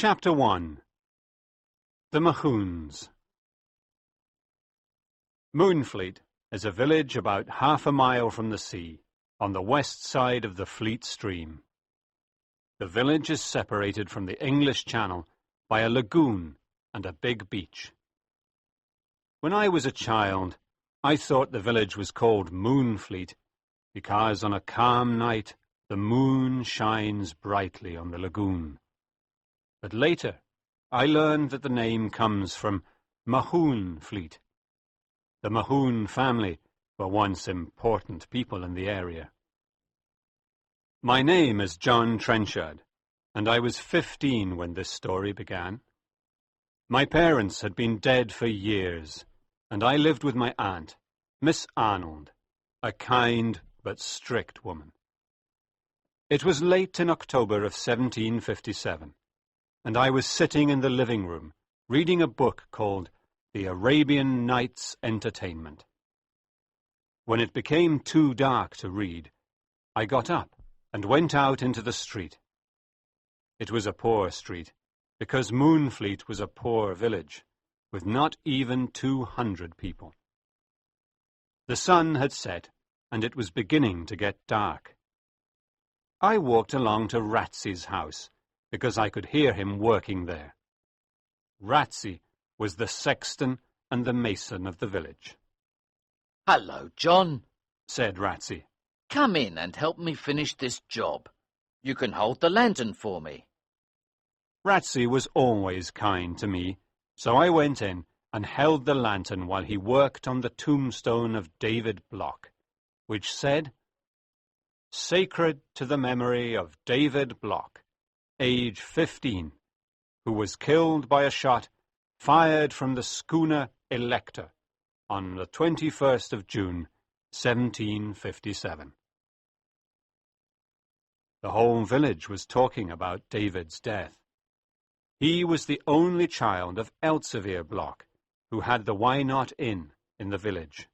Chapter 1. The Mahoons. Moonfleet is a village about half a mile from the sea, on the west side of the Fleet stream. The village is separated from the English Channel by a lagoon and a big beach. When I was a child, I thought the village was called Moonfleet because on a calm night the moon shines brightly on the lagoon. But later, I learned that the name comes from Moonfleet. The Mahoon family were once important people in the area. My name is John Trenchard, and I was 15 when this story began. My parents had been dead for years, and I lived with my aunt, Miss Arnold, a kind but strict woman. It was late in October of 1757, and I was sitting in the living room reading a book called The Arabian Nights Entertainment. When it became too dark to read, I got up and went out into the street. It was a poor street, because Moonfleet was a poor village, with not even 200 people. The sun had set, and it was beginning to get dark. I walked along to Ratsy's house, because I could hear him working there. Ratsy was the sexton and the mason of the village. "Hello, John," said Ratsy. "Come in and help me finish this job. You can hold the lantern for me." Ratsy was always kind to me, so I went in and held the lantern while he worked on the tombstone of David Block, which said, "Sacred to the memory of David Block, age 15, who was killed by a shot fired from the schooner Elector on the 21st of June, 1757. The whole village was talking about David's death. He was the only child of Elsevier Block, who had the Why Not Inn in the village.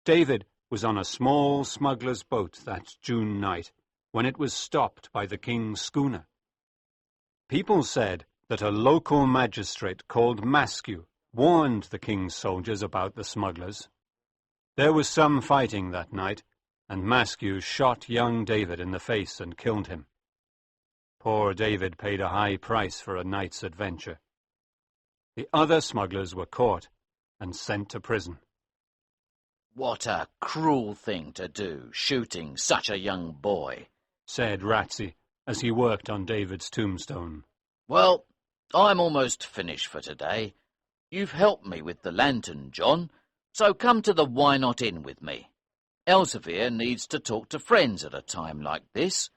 David was on a small smuggler's boat that June night, when it was stopped by the king's schooner. People said that a local magistrate called Maskew warned the king's soldiers about the smugglers. There was some fighting that night, and Maskew shot young David in the face and killed him. Poor David paid a high price for a night's adventure. The other smugglers were caught and sent to prison. "What a cruel thing to do, shooting such a young boy," said Ratsy as he worked on David's tombstone. "Well, I'm almost finished for today. You've helped me with the lantern, John, so come to the Why Not Inn with me. Elsevier needs to talk to friends at a time like this,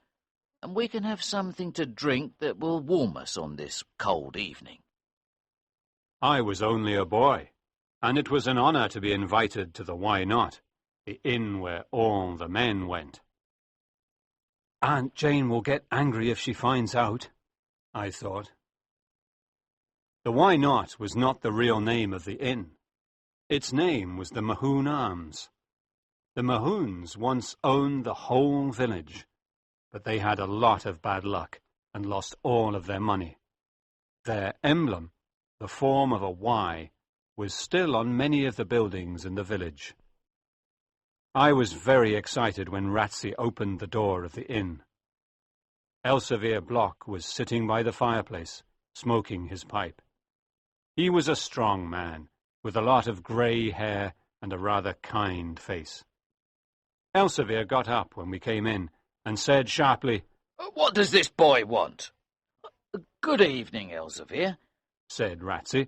and we can have something to drink that will warm us on this cold evening." I was only a boy, and it was an honor to be invited to the Why Not, the inn where all the men went. Aunt Jane will get angry if she finds out, I thought. The Why Not was not the real name of the inn. Its name was the Mahoon Arms. The Mahoons once owned the whole village, but they had a lot of bad luck and lost all of their money. Their emblem, the form of a Y, was still on many of the buildings in the village. I was very excited when Ratsy opened the door of the inn. Elsevier Block was sitting by the fireplace, smoking his pipe. He was a strong man, with a lot of grey hair and a rather kind face. Elsevier got up when we came in and said sharply, "What does this boy want?" "Good evening, Elsevier," said Ratsy.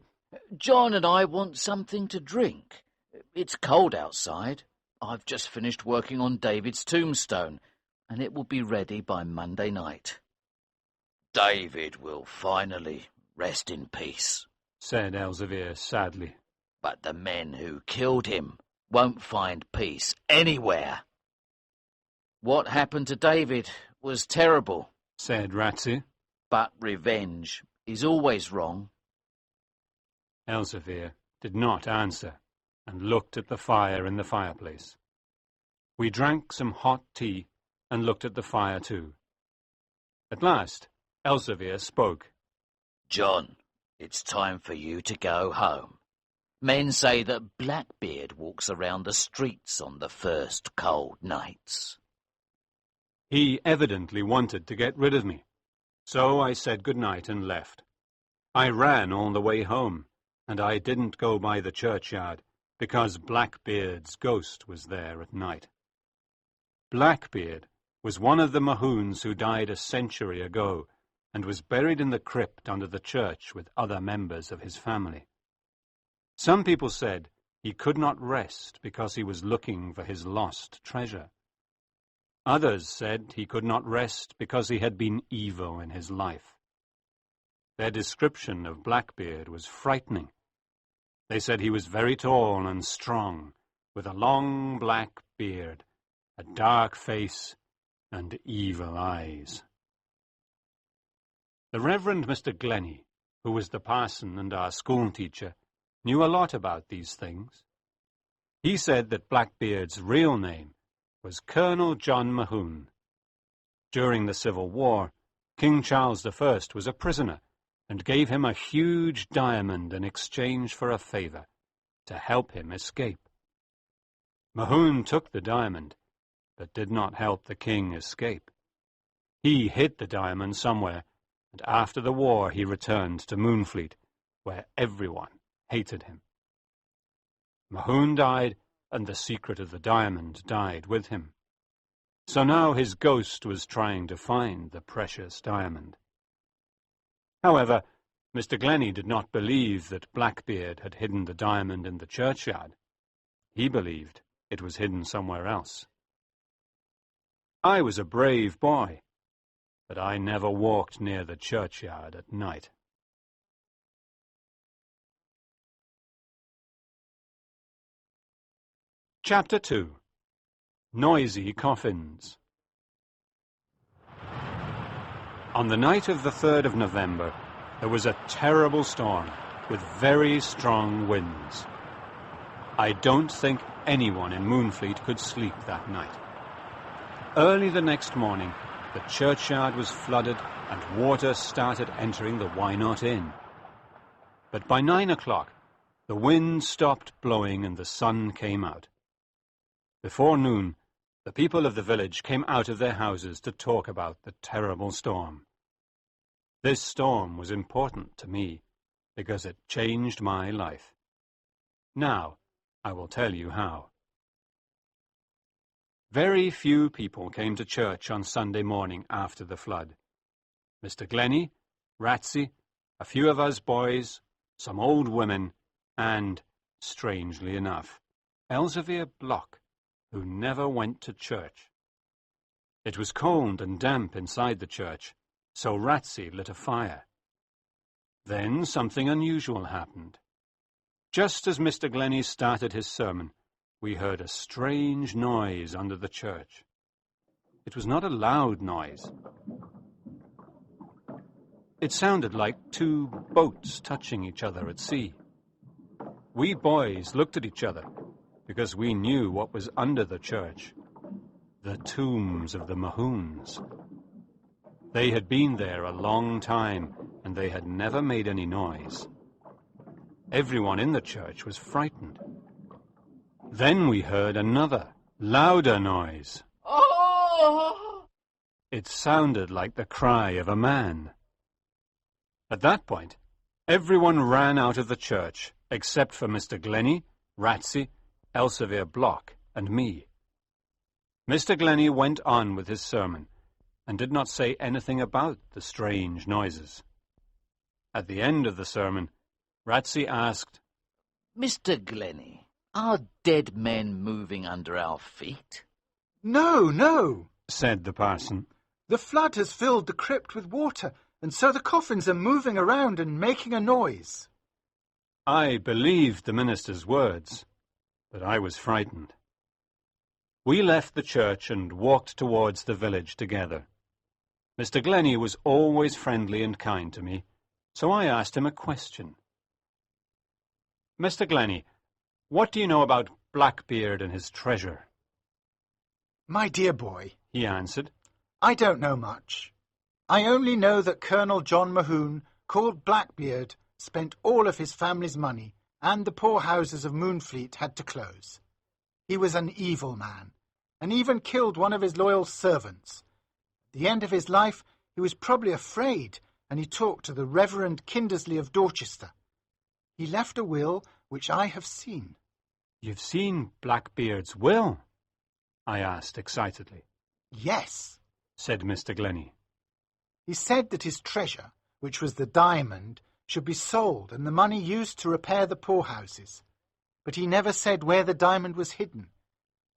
"John and I want something to drink. It's cold outside. I've just finished working on David's tombstone, and it will be ready by Monday night." "David will finally rest in peace," said Elsevier sadly. "but the men who killed him won't find peace anywhere." "What happened to David was terrible," said Ratsy. "but revenge is always wrong." Elsevier did not answer and looked at the fire in the fireplace. We drank some hot tea and looked at the fire too. At last, Elsevier spoke. John, it's time for you to go home. Men say that Blackbeard walks around the streets on the first cold nights. He evidently wanted to get rid of me, so I said good night and left. I ran all the way home, and I didn't go by the churchyard, because Blackbeard's ghost was there at night. Blackbeard was one of the Mahoons who died a century ago, and was buried in the crypt under the church with other members of his family. Some people said he could not rest because he was looking for his lost treasure. Others said he could not rest because he had been evil in his life. Their description of Blackbeard was frightening. They said he was very tall and strong, with a long black beard, a dark face, and evil eyes. The Reverend Mr. Glennie, who was the parson and our schoolteacher, knew a lot about these things. He said that Blackbeard's real name was Colonel John Mahoon. During the Civil War, King Charles I was a prisoner and gave him a huge diamond in exchange for a favour, to help him escape. Mahoon took the diamond, but did not help the king escape. He hid the diamond somewhere, and after the war he returned to Moonfleet, where everyone hated him. Mahoon died, and the secret of the diamond died with him. So now his ghost was trying to find the precious diamond. However, Mr. Glennie did not believe that Blackbeard had hidden the diamond in the churchyard. He believed it was hidden somewhere else. I was a brave boy, but I never walked near the churchyard at night. Chapter 2. Noisy Coffins. On the night of the 3rd of November, there was a terrible storm with very strong winds. I don't think anyone in Moonfleet could sleep that night. Early the next morning, the churchyard was flooded and water started entering the Why Not Inn. But by 9 o'clock, the wind stopped blowing and the sun came out. Before noon, the people of the village came out of their houses to talk about the terrible storm. This storm was important to me, because it changed my life. Now, I will tell you how. Very few people came to church on Sunday morning after the flood. Mr. Glennie, Ratsey, a few of us boys, some old women, and, strangely enough, Elzevir Block, who never went to church. It was cold and damp inside the church, so Ratsey lit a fire. Then something unusual happened. Just as Mr. Glennie started his sermon, we heard a strange noise under the church. It was not a loud noise. It sounded like two boats touching each other at sea. We boys looked at each other, because we knew what was under the church, the tombs of the Mahoons. They had been there a long time, and they had never made any noise. Everyone in the church was frightened. Then we heard another, louder noise. Oh! It sounded like the cry of a man. At that point, everyone ran out of the church, except for Mr. Glennie, Ratsey, Elzevir Block, and me. Mr. Glennie went on with his sermon, and did not say anything about the strange noises. At the end of the sermon, Ratsey asked, Mr. Glennie, are dead men moving under our feet? No, no, said the parson. the flood has filled the crypt with water, and so the coffins are moving around and making a noise. I believed the minister's words, but I was frightened. We left the church and walked towards the village together. Mr. Glennie was always friendly and kind to me, so I asked him a question. Mr. Glennie, what do you know about Blackbeard and his treasure? My dear boy, He answered. I don't know much. I only know that Colonel John Mahoon called Blackbeard, spent all of his family's money, and the poorhouses of Moonfleet had to close. He was an evil man, and even killed one of his loyal servants. At the end of his life, he was probably afraid, and he talked to the Reverend Kindersley of Dorchester. He left a will which I have seen. You've seen Blackbeard's will? I asked excitedly. Yes, said Mr. Glennie. He said that his treasure, which was the diamond, should be sold and the money used to repair the poorhouses. But he never said where the diamond was hidden.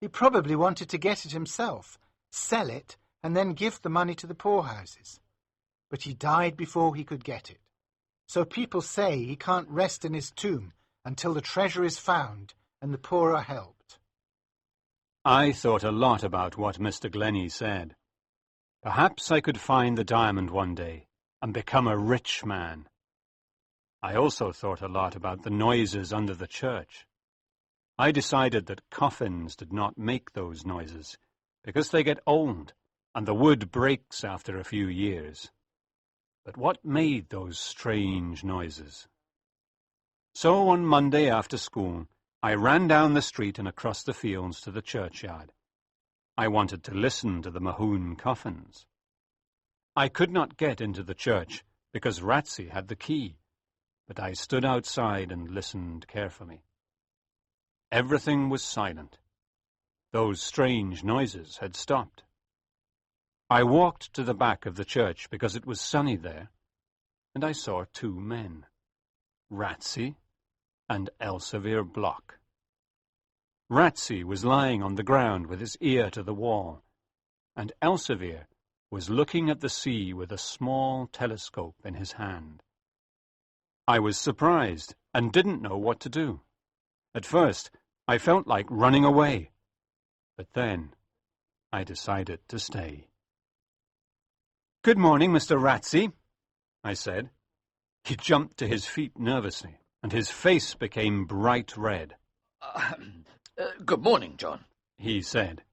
He probably wanted to get it himself, sell it, and then give the money to the poorhouses. But he died before he could get it. So people say he can't rest in his tomb until the treasure is found and the poor are helped. I thought a lot about what Mr. Glennie said. Perhaps I could find the diamond one day and become a rich man. I also thought a lot about the noises under the church. I decided that coffins did not make those noises because they get old and the wood breaks after a few years. But what made those strange noises? So on Monday after school, I ran down the street and across the fields to the churchyard. I wanted to listen to the Mahoon coffins. I could not get into the church because Ratsey had the key, but I stood outside and listened carefully. Everything was silent. Those strange noises had stopped. I walked to the back of the church because it was sunny there, and I saw two men, Ratsey and Elsevier Block. Ratsey was lying on the ground with his ear to the wall, and Elsevier was looking at the sea with a small telescope in his hand. I was surprised and didn't know what to do. At first, I felt like running away, but then I decided to stay. "Good morning, Mr. Ratsey," I said. He jumped to his feet nervously, and his face became bright red. Good morning, John, he said.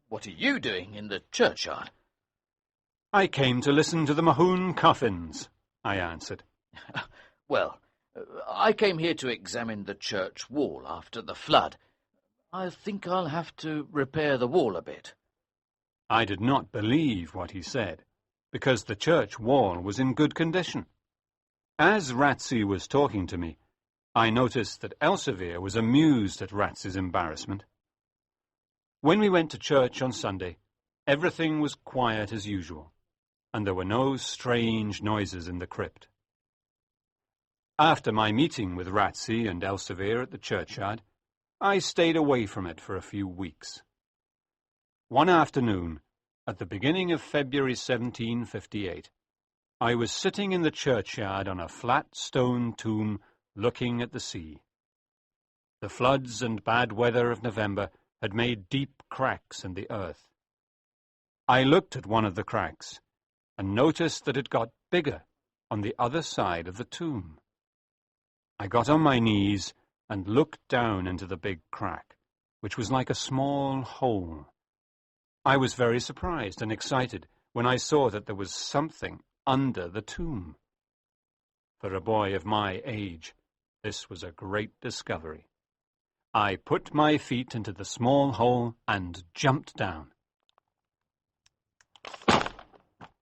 What are you doing in the churchyard? I came to listen to the Mahoon coffins, I answered. Well, I came here to examine the church wall after the flood. I think I'll have to repair the wall a bit. I did not believe what he said, because the church wall was in good condition. As Ratsey was talking to me, I noticed that Elsevier was amused at Ratsey's embarrassment. When we went to church on Sunday, everything was quiet as usual, and there were no strange noises in the crypt. After my meeting with Ratsey and Elsevier at the churchyard, I stayed away from it for a few weeks. One afternoon, at the beginning of February 1758, I was sitting in the churchyard on a flat stone tomb looking at the sea. The floods and bad weather of November had made deep cracks in the earth. I looked at one of the cracks and noticed that it got bigger on the other side of the tomb. I got on my knees and looked down into the big crack, which was like a small hole. I was very surprised and excited when I saw that there was something under the tomb. For a boy of my age, this was a great discovery. I put my feet into the small hole and jumped down.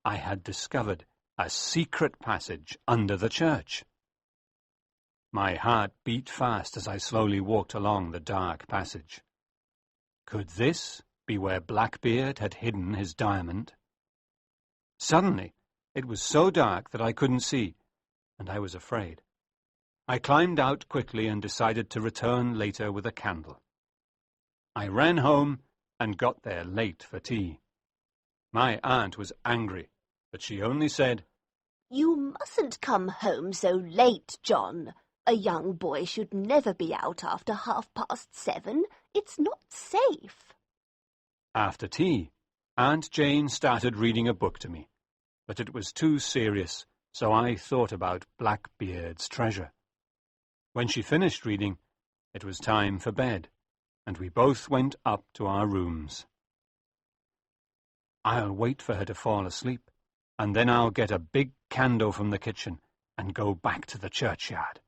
I had discovered a secret passage under the church. My heart beat fast as I slowly walked along the dark passage. Could this be where Blackbeard had hidden his diamond? Suddenly, it was so dark that I couldn't see, and I was afraid. I climbed out quickly and decided to return later with a candle. I ran home and got there late for tea. My aunt was angry, but she only said, "You mustn't come home so late, John. A young boy should never be out after 7:30. It's not safe." After tea, Aunt Jane started reading a book to me, but it was too serious, so I thought about Blackbeard's treasure. When she finished reading, it was time for bed, and we both went up to our rooms. "I'll wait for her to fall asleep, and then I'll get a big candle from the kitchen and go back to the churchyard,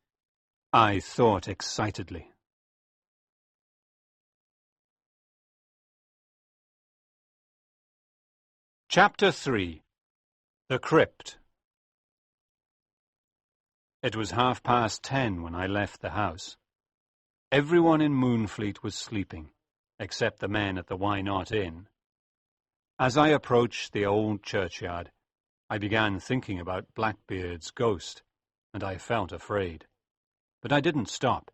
I thought excitedly. Chapter 3. The Crypt. It was 10:30 when I left the house. Everyone in Moonfleet was sleeping, except the men at the Why Not Inn. As I approached the old churchyard, I began thinking about Blackbeard's ghost, and I felt afraid. But I didn't stop.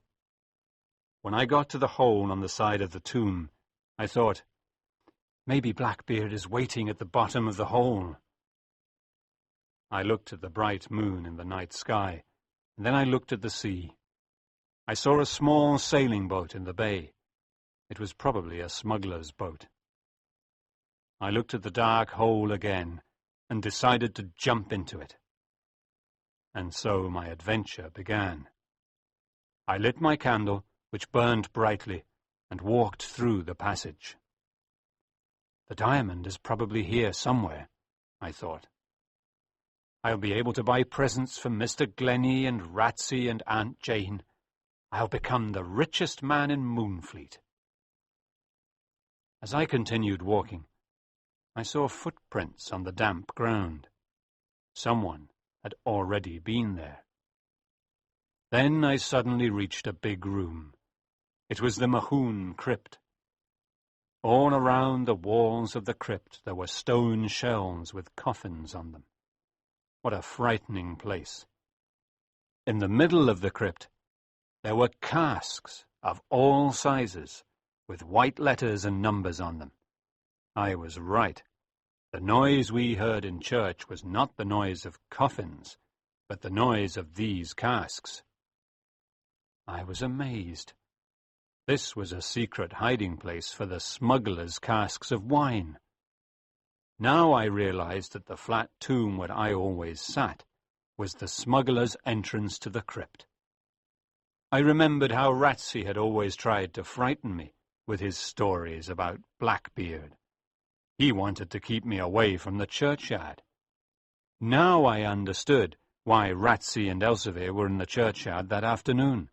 When I got to the hole on the side of the tomb, I thought, maybe Blackbeard is waiting at the bottom of the hole. I looked at the bright moon in the night sky, and then I looked at the sea. I saw a small sailing boat in the bay. It was probably a smuggler's boat. I looked at the dark hole again and decided to jump into it. And so my adventure began. I lit my candle, which burned brightly, and walked through the passage. The diamond is probably here somewhere, I thought. I'll be able to buy presents for Mr. Glennie and Ratsey and Aunt Jane. I'll become the richest man in Moonfleet. As I continued walking, I saw footprints on the damp ground. Someone had already been there. Then I suddenly reached a big room. It was the Mahoon crypt. All around the walls of the crypt there were stone shelves with coffins on them. What a frightening place. In the middle of the crypt there were casks of all sizes, with white letters and numbers on them. I was right. The noise we heard in church was not the noise of coffins, but the noise of these casks. I was amazed. This was a secret hiding place for the smugglers' casks of wine. Now I realized that the flat tomb where I always sat was the smugglers' entrance to the crypt. I remembered how Ratsey had always tried to frighten me with his stories about Blackbeard. He wanted to keep me away from the churchyard. Now I understood why Ratsey and Elsevier were in the churchyard that afternoon.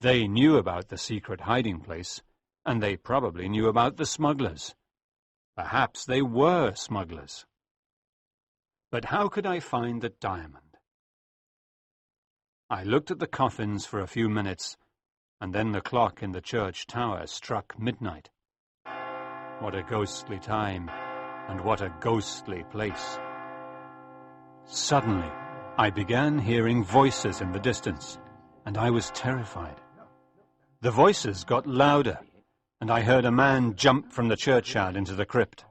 They knew about the secret hiding place, and they probably knew about the smugglers. Perhaps they were smugglers. But how could I find the diamond? I looked at the coffins for a few minutes, and then the clock in the church tower struck midnight. What a ghostly time, and what a ghostly place. Suddenly, I began hearing voices in the distance, and I was terrified. The voices got louder, and I heard a man jump from the churchyard into the crypt.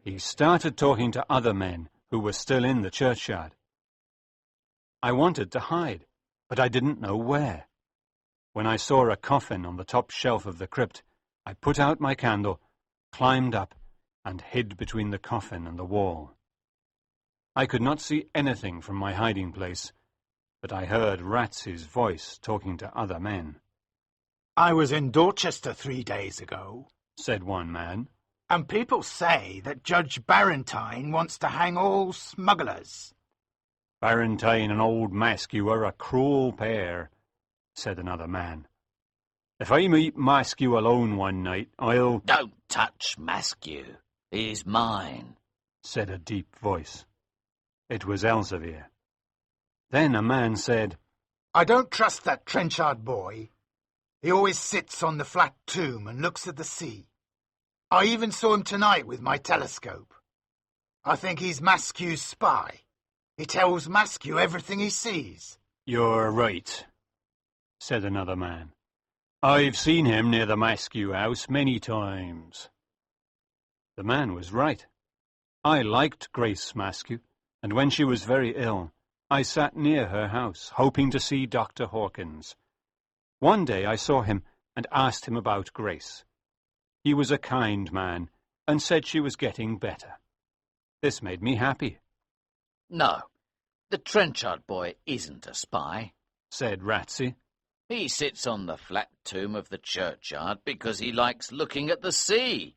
He started talking to other men who were still in the churchyard. I wanted to hide, but I didn't know where. When I saw a coffin on the top shelf of the crypt, I put out my candle, climbed up, and hid between the coffin and the wall. I could not see anything from my hiding place, but I heard Ratsey's voice talking to other men. I was in Dorchester 3 days ago, Said one man. and people say that Judge Barrentine wants to hang all smugglers. Barrentine and old Maskew are a cruel pair, said another man. If I meet Maskew alone one night, I'll— Don't touch Maskew. He's mine. said a deep voice. It was Elsevier. Then a man said, I don't trust that Trenchard boy. He always sits on the flat tomb and looks at the sea. I even saw him tonight with my telescope. I think he's Maskew's spy. He tells Maskew everything he sees. You're right, said another man. I've seen him near the Maskew house many times. The man was right. I liked Grace Maskew, and when she was very ill, I sat near her house, hoping to see Dr. Hawkins. One day I saw him and asked him about Grace. He was a kind man and said she was getting better. This made me happy, No, the Trenchard boy isn't a spy. said Ratsey. He sits on the flat tomb of the churchyard because he likes looking at the sea.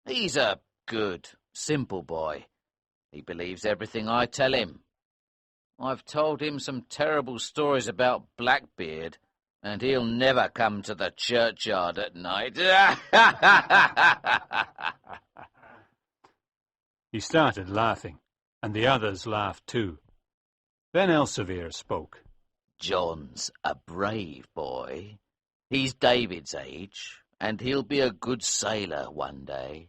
He's a good, simple boy. He believes everything I tell him. I've told him some terrible stories about Blackbeard, and he'll never come to the churchyard at night. He started laughing, and the others laughed too. Then Elsevier spoke. John's a brave boy. He's David's age, and he'll be a good sailor one day.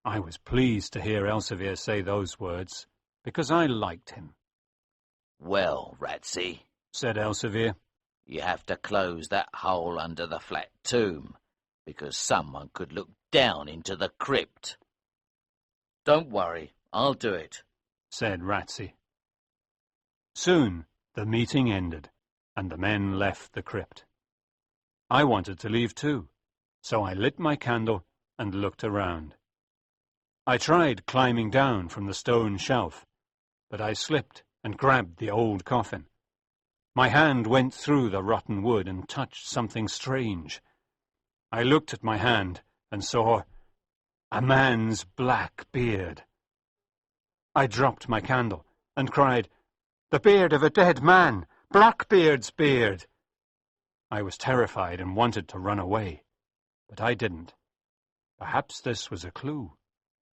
I was pleased to hear Elsevier say those words, because I liked him. Well, Ratsy, Said Elsevier. you have to close that hole under the flat tomb, because someone could look down into the crypt. Don't worry, I'll do it. Said Ratsy. Soon the meeting ended, and the men left the crypt. I wanted to leave too, so I lit my candle and looked around. I tried climbing down from the stone shelf, but I slipped and grabbed the old coffin. My hand went through the rotten wood and touched something strange. I looked at my hand and saw a man's black beard. I dropped my candle and cried, "The beard of a dead man! Blackbeard's beard!" I was terrified and wanted to run away, but I didn't. Perhaps this was a clue.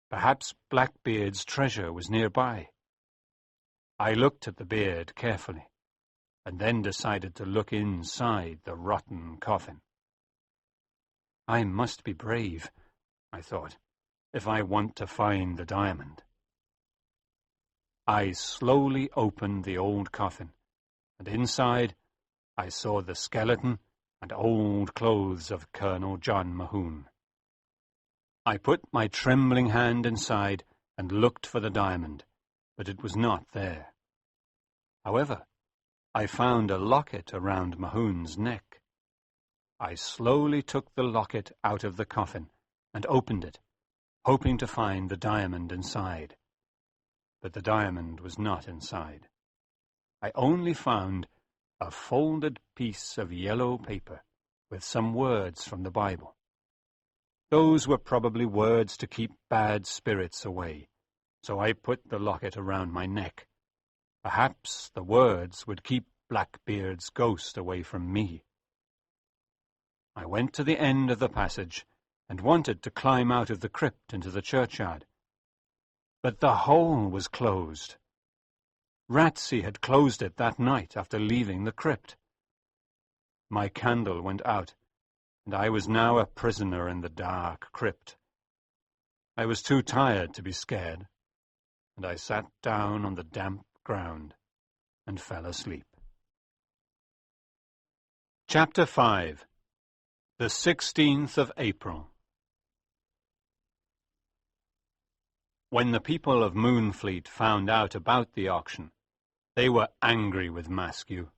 Perhaps Blackbeard's treasure was nearby. I looked at the beard carefully, and then decided to look inside the rotten coffin. I must be brave, I thought, if I want to find the diamond. I slowly opened the old coffin, and inside I saw the skeleton and old clothes of Colonel John Mahoon. I put my trembling hand inside and looked for the diamond, but it was not there. However, I found a locket around Mahoon's neck. I slowly took the locket out of the coffin and opened it, hoping to find the diamond inside. But the diamond was not inside. I only found a folded piece of yellow paper with some words from the Bible. Those were probably words to keep bad spirits away, so I put the locket around my neck. Perhaps the words would keep Blackbeard's ghost away from me. I went to the end of the passage and wanted to climb out of the crypt into the churchyard. But the hole was closed. Ratsy had closed it that night after leaving the crypt. My candle went out, and I was now a prisoner in the dark crypt. I was too tired to be scared, and I sat down on the damp ground and fell asleep. Chapter 5. The 16th of April. When the people of Moonfleet found out about the auction, they were angry with Maskew.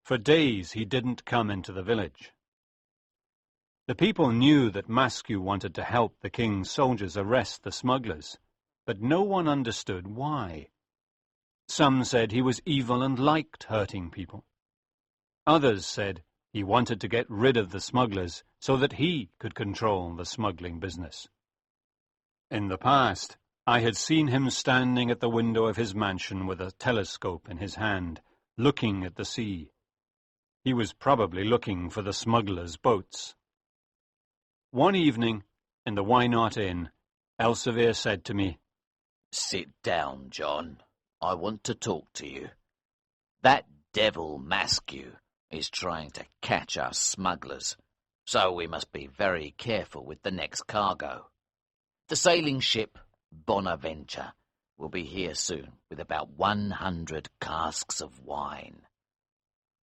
For days he didn't come into the village. The people knew that Maskew wanted to help the king's soldiers arrest the smugglers, but no one understood why. Some said he was evil and liked hurting people. Others said he wanted to get rid of the smugglers so that he could control the smuggling business. In the past, I had seen him standing at the window of his mansion with a telescope in his hand, looking at the sea. He was probably looking for the smugglers' boats. One evening, in the Why Not Inn, Elsevier said to me, "Sit down, John. I want to talk to you. That devil Maskew is trying to catch us smugglers, so we must be very careful with the next cargo. The sailing ship Bonaventure will be here soon with about 100 casks of wine.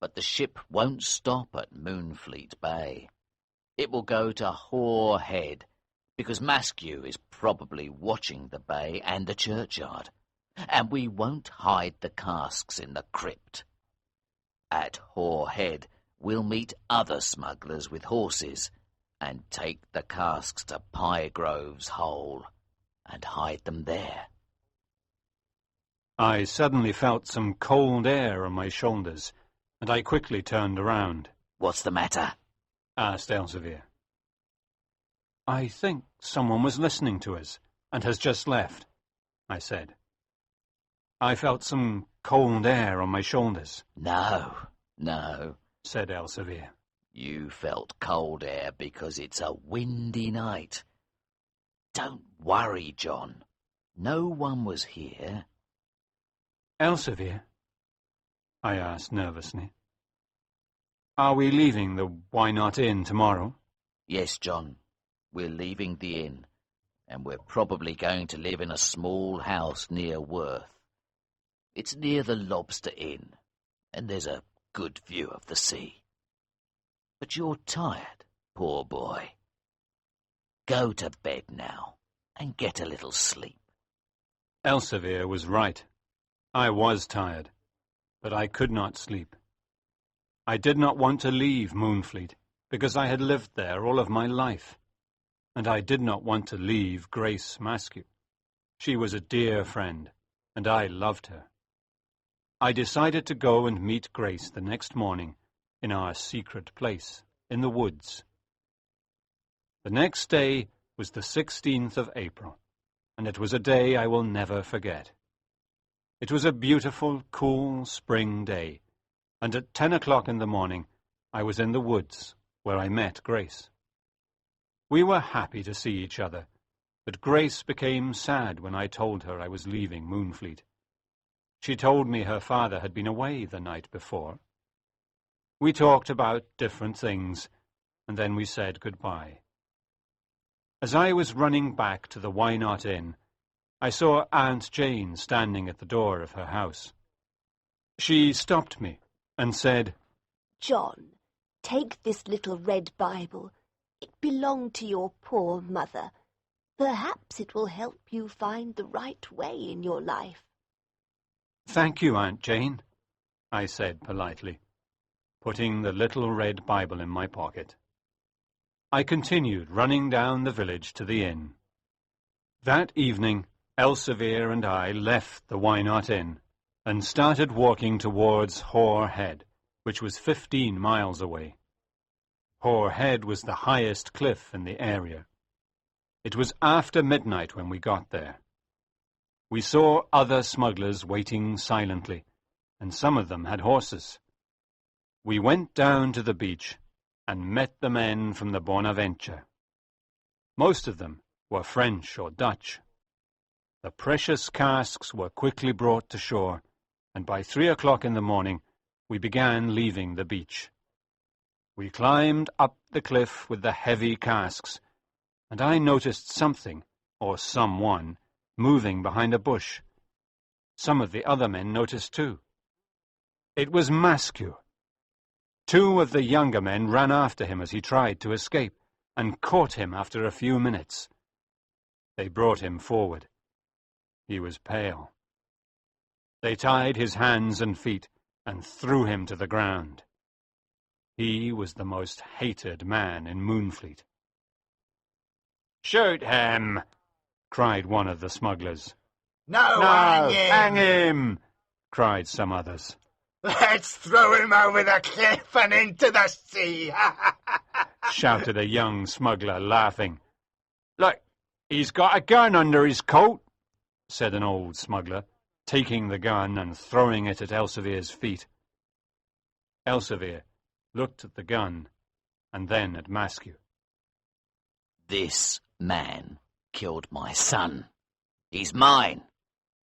But the ship won't stop at Moonfleet Bay. It will go to Hoare Head, because Maskew is probably watching the bay and the churchyard, and we won't hide the casks in the crypt. At Hoare Head we'll meet other smugglers with horses, and take the casks to Pyegrove's Hole, and hide them there." I suddenly felt some cold air on my shoulders, and I quickly turned around. "What's the matter?" Asked Elsevier. "I think someone was listening to us, and has just left," I said. I felt some cold air on my shoulders, No, no. said Elsevier. You felt cold air because it's a windy night. Don't worry, John. No one was here. Elsevier? I asked nervously. Are we leaving the Why Not Inn tomorrow? Yes, John. We're leaving the inn, and we're probably going to live in a small house near Worth. It's near the Lobster Inn, and there's a good view of the sea. But you're tired, poor boy. Go to bed now, and get a little sleep. Elsevier was right. I was tired, but I could not sleep. I did not want to leave Moonfleet, because I had lived there all of my life, and I did not want to leave Grace Maskew. She was a dear friend, and I loved her. I decided to go and meet Grace the next morning in our secret place in the woods. The next day was the 16th of April, and it was a day I will never forget. It was a beautiful, cool spring day, and at 10 o'clock in the morning I was in the woods where I met Grace. We were happy to see each other, but Grace became sad when I told her I was leaving Moonfleet. She told me her father had been away the night before. We talked about different things, and then we said goodbye. As I was running back to the Why Not Inn, I saw Aunt Jane standing at the door of her house. She stopped me and said, John, take this little red Bible. It belonged to your poor mother. Perhaps it will help you find the right way in your life. Thank you, Aunt Jane, I said politely, putting the little red Bible in my pocket. I continued running down the village to the inn. That evening, Elsevier and I left the Why Not Inn and started walking towards Hoare Head, which was 15 miles away. Hoare Head was the highest cliff in the area. It was after midnight when we got there. We saw other smugglers waiting silently, and some of them had horses. We went down to the beach and met the men from the Bonaventure. Most of them were French or Dutch. The precious casks were quickly brought to shore, and by 3 o'clock in the morning we began leaving the beach. We climbed up the cliff with the heavy casks, and I noticed something, or someone, moving behind a bush. Some of the other men noticed too. It was Maskew. 2 of the younger men ran after him as he tried to escape, and caught him after a few minutes. They brought him forward. He was pale. They tied his hands and feet and threw him to the ground. He was the most hated man in Moonfleet. "Shoot him!" cried one of the smugglers. No, Hang him! Cried some others. Let's throw him over the cliff and into the sea. Shouted a young smuggler, laughing. "Look, he's got a gun under his coat," said an old smuggler, taking the gun and throwing it at Elsevier's feet. Elsevier looked at the gun and then at Maskew. This man killed my son. He's mine.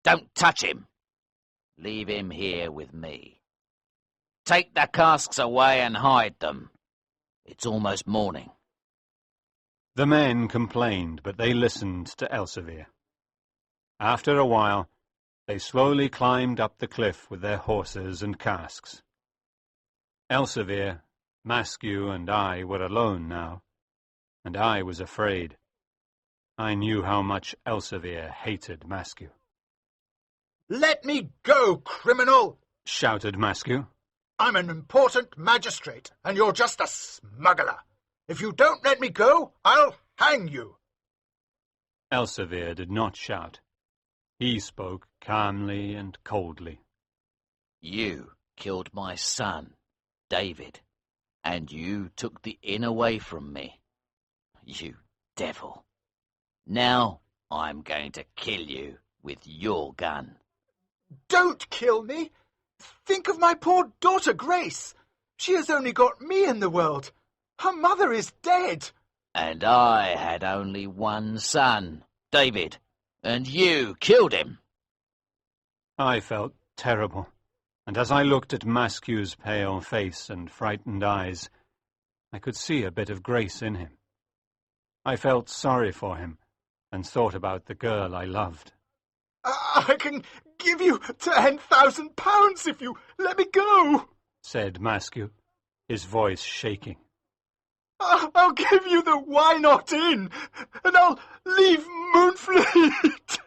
Don't touch him. Leave him here with me. Take the casks away and hide them. It's almost morning. The men complained, but they listened to Elsevier. After a while, they slowly climbed up the cliff with their horses and casks. Elsevier, Maskew, and I were alone now, and I was afraid. I knew how much Elsevier hated Maskew. Let me go, criminal! Shouted Maskew. I'm an important magistrate, and you're just a smuggler. If you don't let me go, I'll hang you. Elsevier did not shout. He spoke calmly and coldly. You killed my son, David, and you took the inn away from me. You devil. Now I'm going to kill you with your gun. Don't kill me! Think of my poor daughter Grace. She has only got me in the world. Her mother is dead. And I had only one son, David, and you killed him. I felt terrible, and as I looked at Maskew's pale face and frightened eyes, I could see a bit of grace in him. I felt sorry for him and thought about the girl I loved. I can give you £10,000 if you let me go, said Maskew, his voice shaking. I'll give you the Why Not Inn, and I'll leave Moonfleet.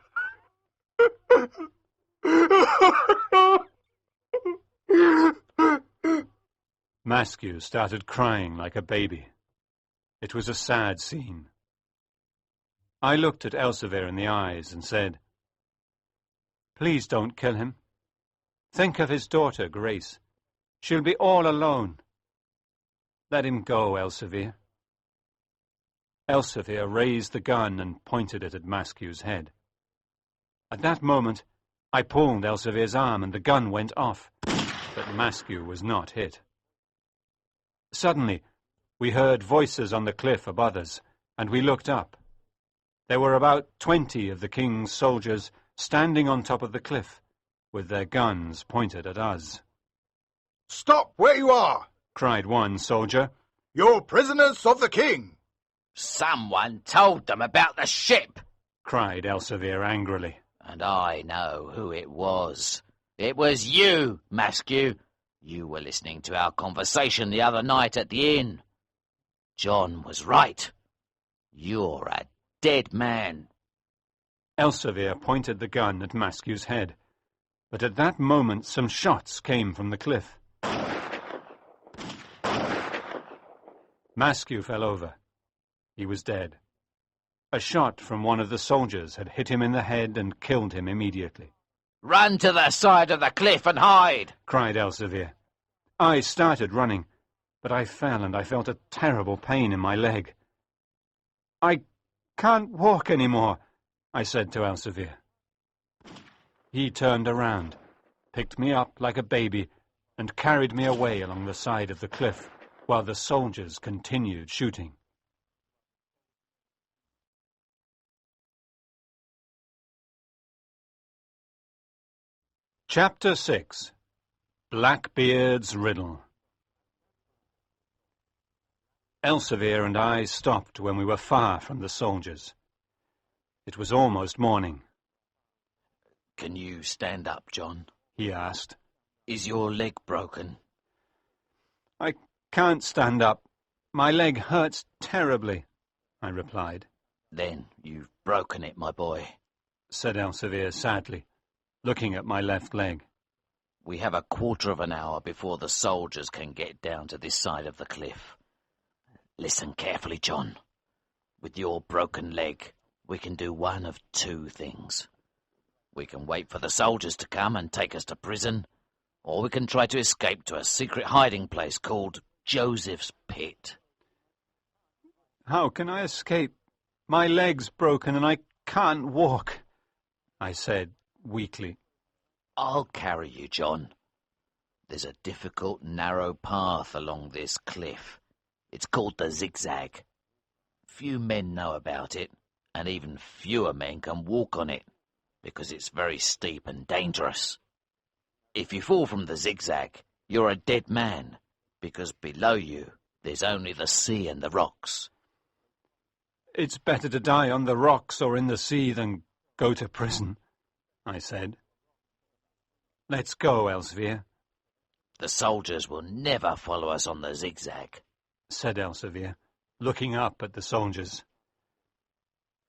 Maskew started crying like a baby. It was a sad scene. I looked at Elsevier in the eyes and said, "Please don't kill him. Think of his daughter, Grace. She'll be all alone. Let him go, Elsevier." Elsevier raised the gun and pointed it at Maskew's head. At that moment, I pulled Elsevier's arm and the gun went off, but Maskew was not hit. Suddenly, we heard voices on the cliff above us, and we looked up. There were about 20 of the king's soldiers standing on top of the cliff, with their guns pointed at us. "Stop where you are!" cried one soldier. "You're prisoners of the king!" Someone told them about the ship, cried Elsevier angrily. and I know who it was. It was you, Maskew. You were listening to our conversation the other night at the inn. John was right. You're a dead man. Elsevier pointed the gun at Maskew's head, but at that moment some shots came from the cliff. Maskew fell over. He was dead. A shot from one of the soldiers had hit him in the head and killed him immediately. Run to the side of the cliff and hide, cried Elsevier. I started running, but I fell and I felt a terrible pain in my leg. I can't walk any more, I said to Elsevier. He turned around, picked me up like a baby, and carried me away along the side of the cliff, while the soldiers continued shooting. Chapter 6. Blackbeard's Riddle. Elsevier and I stopped when we were far from the soldiers. It was almost morning. Can you stand up, John? He asked. Is your leg broken? I can't stand up. My leg hurts terribly, I replied. Then you've broken it, my boy, said Elsevier sadly, looking at my left leg. We have a quarter of an hour before the soldiers can get down to this side of the cliff. Listen carefully, John. With your broken leg, we can do one of two things. We can wait for the soldiers to come and take us to prison, or we can try to escape to a secret hiding place called Joseph's Pit. How can I escape? My leg's broken and I can't walk, I said weakly. I'll carry you, John. There's a difficult, narrow path along this cliff. It's called the Zigzag. Few men know about it, and even fewer men can walk on it, because it's very steep and dangerous. If you fall from the Zigzag, you're a dead man, because below you there's only the sea and the rocks. It's better to die on the rocks or in the sea than go to prison, I said. Let's go, Elsevier, The soldiers will never follow us on the Zigzag, said Elsevier, looking up at the soldiers.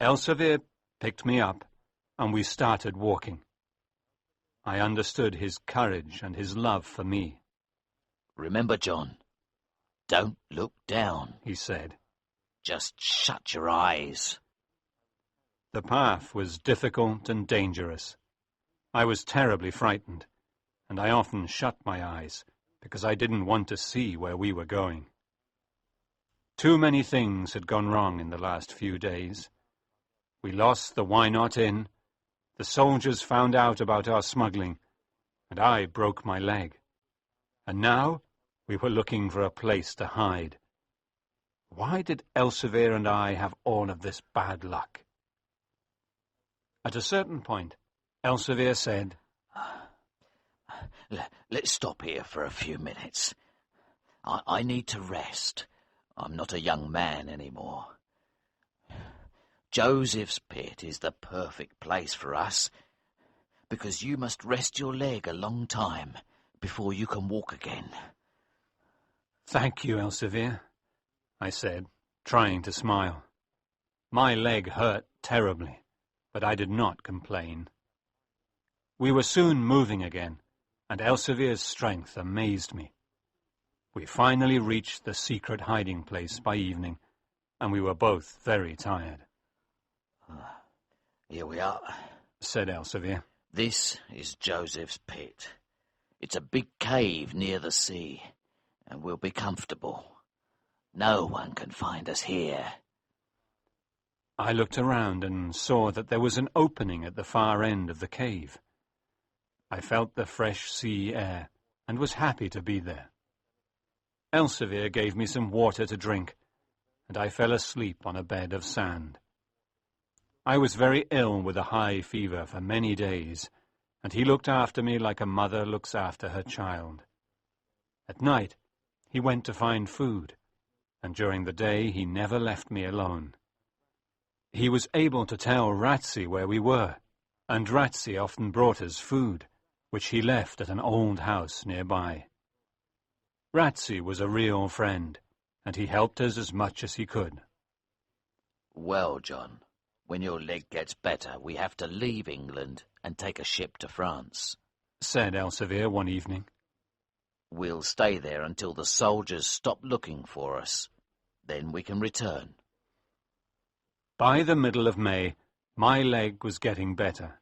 Elsevier picked me up, and we started walking. I understood his courage and his love for me. Remember, John, don't look down, He said. Just shut your eyes. The path was difficult and dangerous. I was terribly frightened, and I often shut my eyes because I didn't want to see where we were going. Too many things had gone wrong in the last few days. We lost the Why Not Inn, the soldiers found out about our smuggling, and I broke my leg. And now we were looking for a place to hide. Why did Elsevier and I have all of this bad luck? At a certain point, Elsevier said, Let's stop here for a few minutes. I need to rest. I'm not a young man anymore. Joseph's Pit is the perfect place for us, because you must rest your leg a long time before you can walk again. "Thank you, Elsevier," I said, trying to smile. My leg hurt terribly, but I did not complain. We were soon moving again, and Elsevier's strength amazed me. We finally reached the secret hiding place by evening, and we were both very tired. Here we are, said Elsevier. This is Joseph's Pit. It's a big cave near the sea, and we'll be comfortable. No one can find us here. I looked around and saw that there was an opening at the far end of the cave. I felt the fresh sea air and was happy to be there. Elsevier gave me some water to drink, and I fell asleep on a bed of sand. I was very ill with a high fever for many days, and he looked after me like a mother looks after her child. At night, he went to find food, and during the day he never left me alone. He was able to tell Ratsy where we were, and Ratsy often brought us food, which he left at an old house nearby. Ratsy was a real friend, and he helped us as much as he could. Well, John, when your leg gets better, we have to leave England and take a ship to France, said Elsevier one evening. We'll stay there until the soldiers stop looking for us. Then we can return. By the middle of May, my leg was getting better.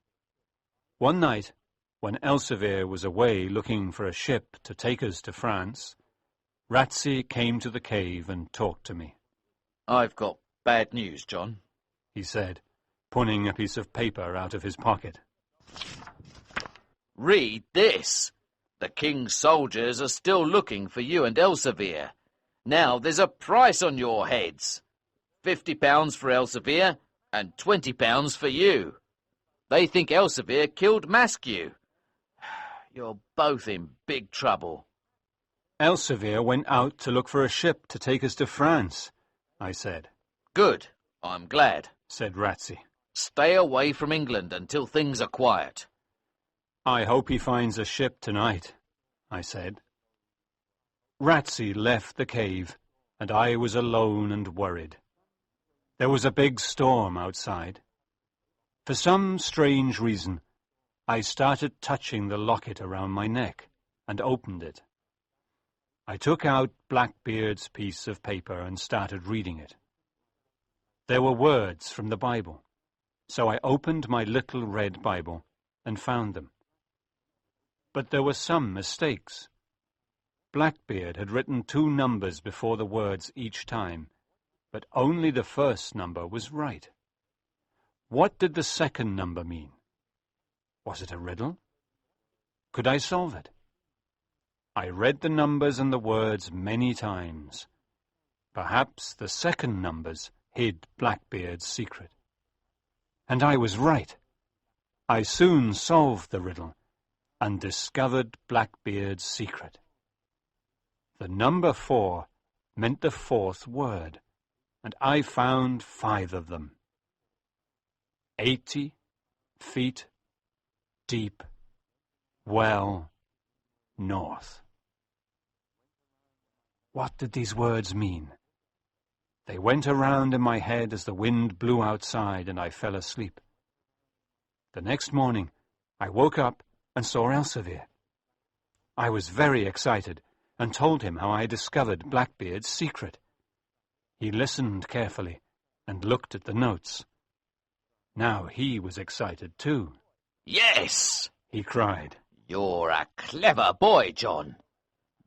One night, when Elsevier was away looking for a ship to take us to France, Ratsy came to the cave and talked to me. I've got bad news, John, he said, pulling a piece of paper out of his pocket. Read this. The king's soldiers are still looking for you and Elsevier. Now there's a price on your heads. £50 for Elsevier and £20 for you. They think Elsevier killed Maskew. You're both in big trouble. Elsevier went out to look for a ship to take us to France, I said. Good. I'm glad, said Ratsy. Stay away from England until things are quiet. I hope he finds a ship tonight, I said. Ratsy left the cave, and I was alone and worried. There was a big storm outside. For some strange reason, I started touching the locket around my neck and opened it. I took out Blackbeard's piece of paper and started reading it. There were words from the Bible, so I opened my little red Bible and found them. But there were some mistakes. Blackbeard had written 2 numbers before the words each time, but only the first number was right. What did the second number mean? Was it a riddle? Could I solve it? I read the numbers and the words many times. Perhaps the second numbers hid Blackbeard's secret. And I was right. I soon solved the riddle and discovered Blackbeard's secret. The number 4 meant the 4th word, and I found 5 of them. 80 feet deep, well north. What did these words mean? They went around in my head as the wind blew outside and I fell asleep. The next morning, I woke up and saw Elsevier. I was very excited and told him how I discovered Blackbeard's secret. He listened carefully and looked at the notes. Now he was excited too. Yes, he cried. You're a clever boy, John.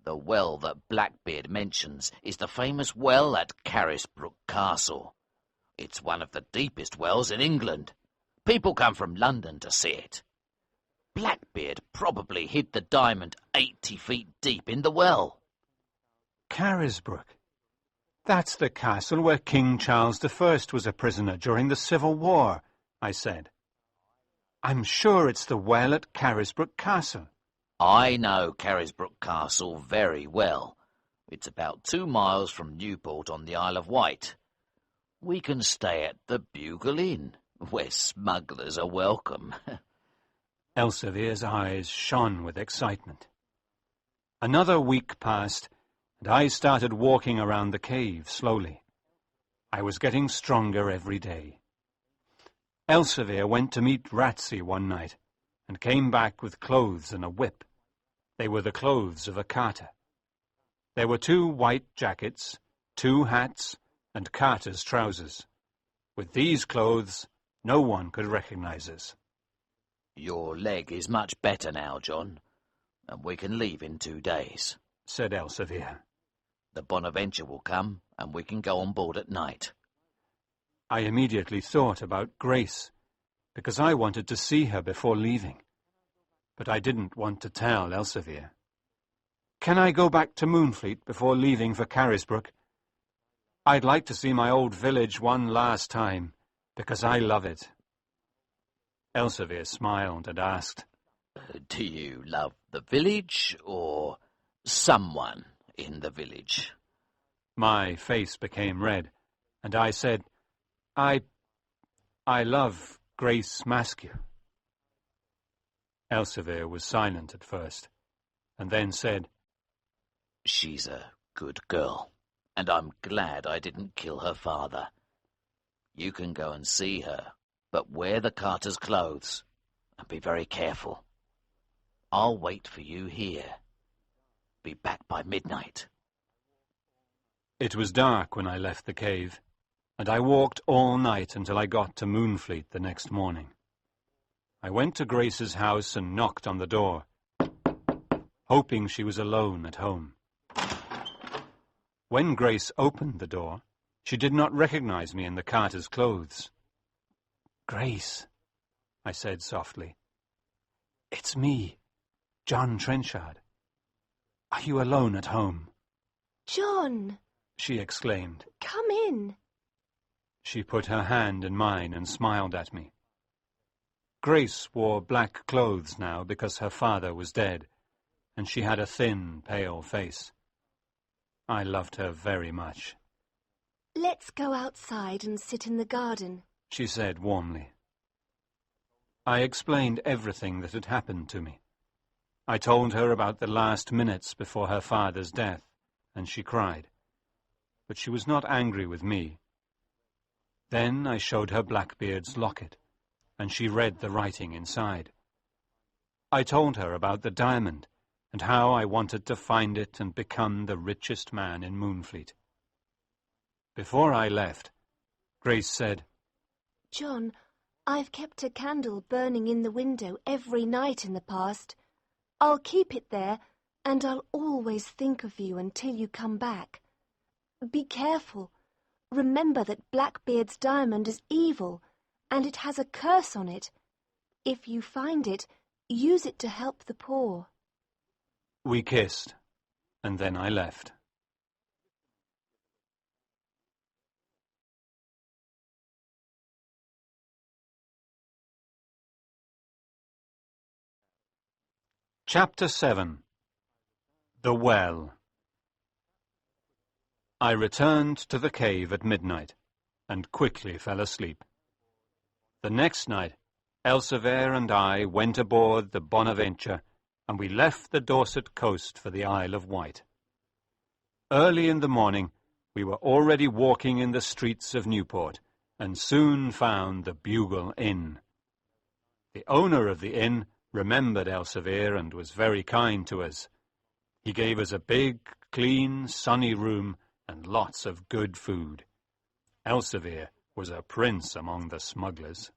The well that Blackbeard mentions is the famous well at Carisbrooke Castle. It's one of the deepest wells in England. People come from London to see it. Blackbeard probably hid the diamond 80 feet deep in the well. Carisbrooke. That's the castle where King Charles I was a prisoner during the Civil War, I said. I'm sure it's the well at Carisbrooke Castle. I know Carisbrooke Castle very well. It's about 2 miles from Newport on the Isle of Wight. We can stay at the Bugle Inn, where smugglers are welcome. Elsevier's eyes shone with excitement. Another week passed, and I started walking around the cave slowly. I was getting stronger every day. Elsevier went to meet Ratsey one night, and came back with clothes and a whip. They were the clothes of a carter. There were 2 white jackets, 2 hats, and carter's trousers. With these clothes, no one could recognize us. Your leg is much better now, John, and we can leave in 2 days, said Elsevier. The Bonaventure will come, and we can go on board at night. I immediately thought about Grace, because I wanted to see her before leaving. But I didn't want to tell Elsevier. Can I go back to Moonfleet before leaving for Carisbrooke? I'd like to see my old village one last time, because I love it. Elsevier smiled and asked, Do you love the village, or someone in the village? My face became red, and I said, I love Grace Maskew. Elsevier was silent at first, and then said, She's a good girl, and I'm glad I didn't kill her father. You can go and see her, but wear the carter's clothes, and be very careful. I'll wait for you here. Be back by midnight. It was dark when I left the cave, and I walked all night until I got to Moonfleet the next morning. I went to Grace's house and knocked on the door, hoping she was alone at home. When Grace opened the door, she did not recognize me in the carter's clothes. Grace, I said softly, it's me, John Trenchard. Are you alone at home? John, she exclaimed. come in. She put her hand in mine and smiled at me. Grace wore black clothes now because her father was dead, and she had a thin, pale face. I loved her very much. Let's go outside and sit in the garden, she said warmly. I explained everything that had happened to me. I told her about the last minutes before her father's death, and she cried. But she was not angry with me. Then I showed her Blackbeard's locket, and she read the writing inside. I told her about the diamond, and how I wanted to find it and become the richest man in Moonfleet. Before I left, Grace said, John, I've kept a candle burning in the window every night in the past. I'll keep it there, and I'll always think of you until you come back. Be careful. Remember that Blackbeard's diamond is evil, and it has a curse on it. If you find it, use it to help the poor. We kissed, and then I left. Chapter 7. The Well. I returned to the cave at midnight, and quickly fell asleep. The next night, Elsevier and I went aboard the Bonaventure, and we left the Dorset coast for the Isle of Wight. Early in the morning, we were already walking in the streets of Newport, and soon found the Bugle Inn. The owner of the inn remembered Elsevier and was very kind to us. He gave us a big, clean, sunny room and lots of good food. Elsevier was a prince among the smugglers.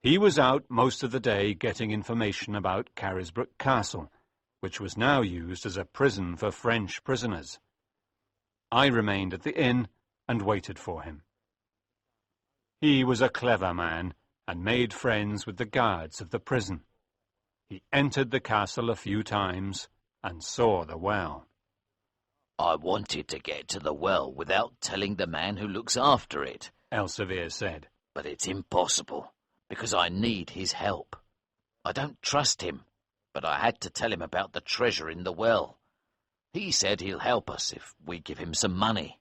He was out most of the day getting information about Carisbrooke Castle, which was now used as a prison for French prisoners. I remained at the inn and waited for him. He was a clever man and made friends with the guards of the prison. He entered the castle a few times and saw the well. I wanted to get to the well without telling the man who looks after it, Elsevier said. but it's impossible, because I need his help. I don't trust him, but I had to tell him about the treasure in the well. He said he'll help us if we give him some money.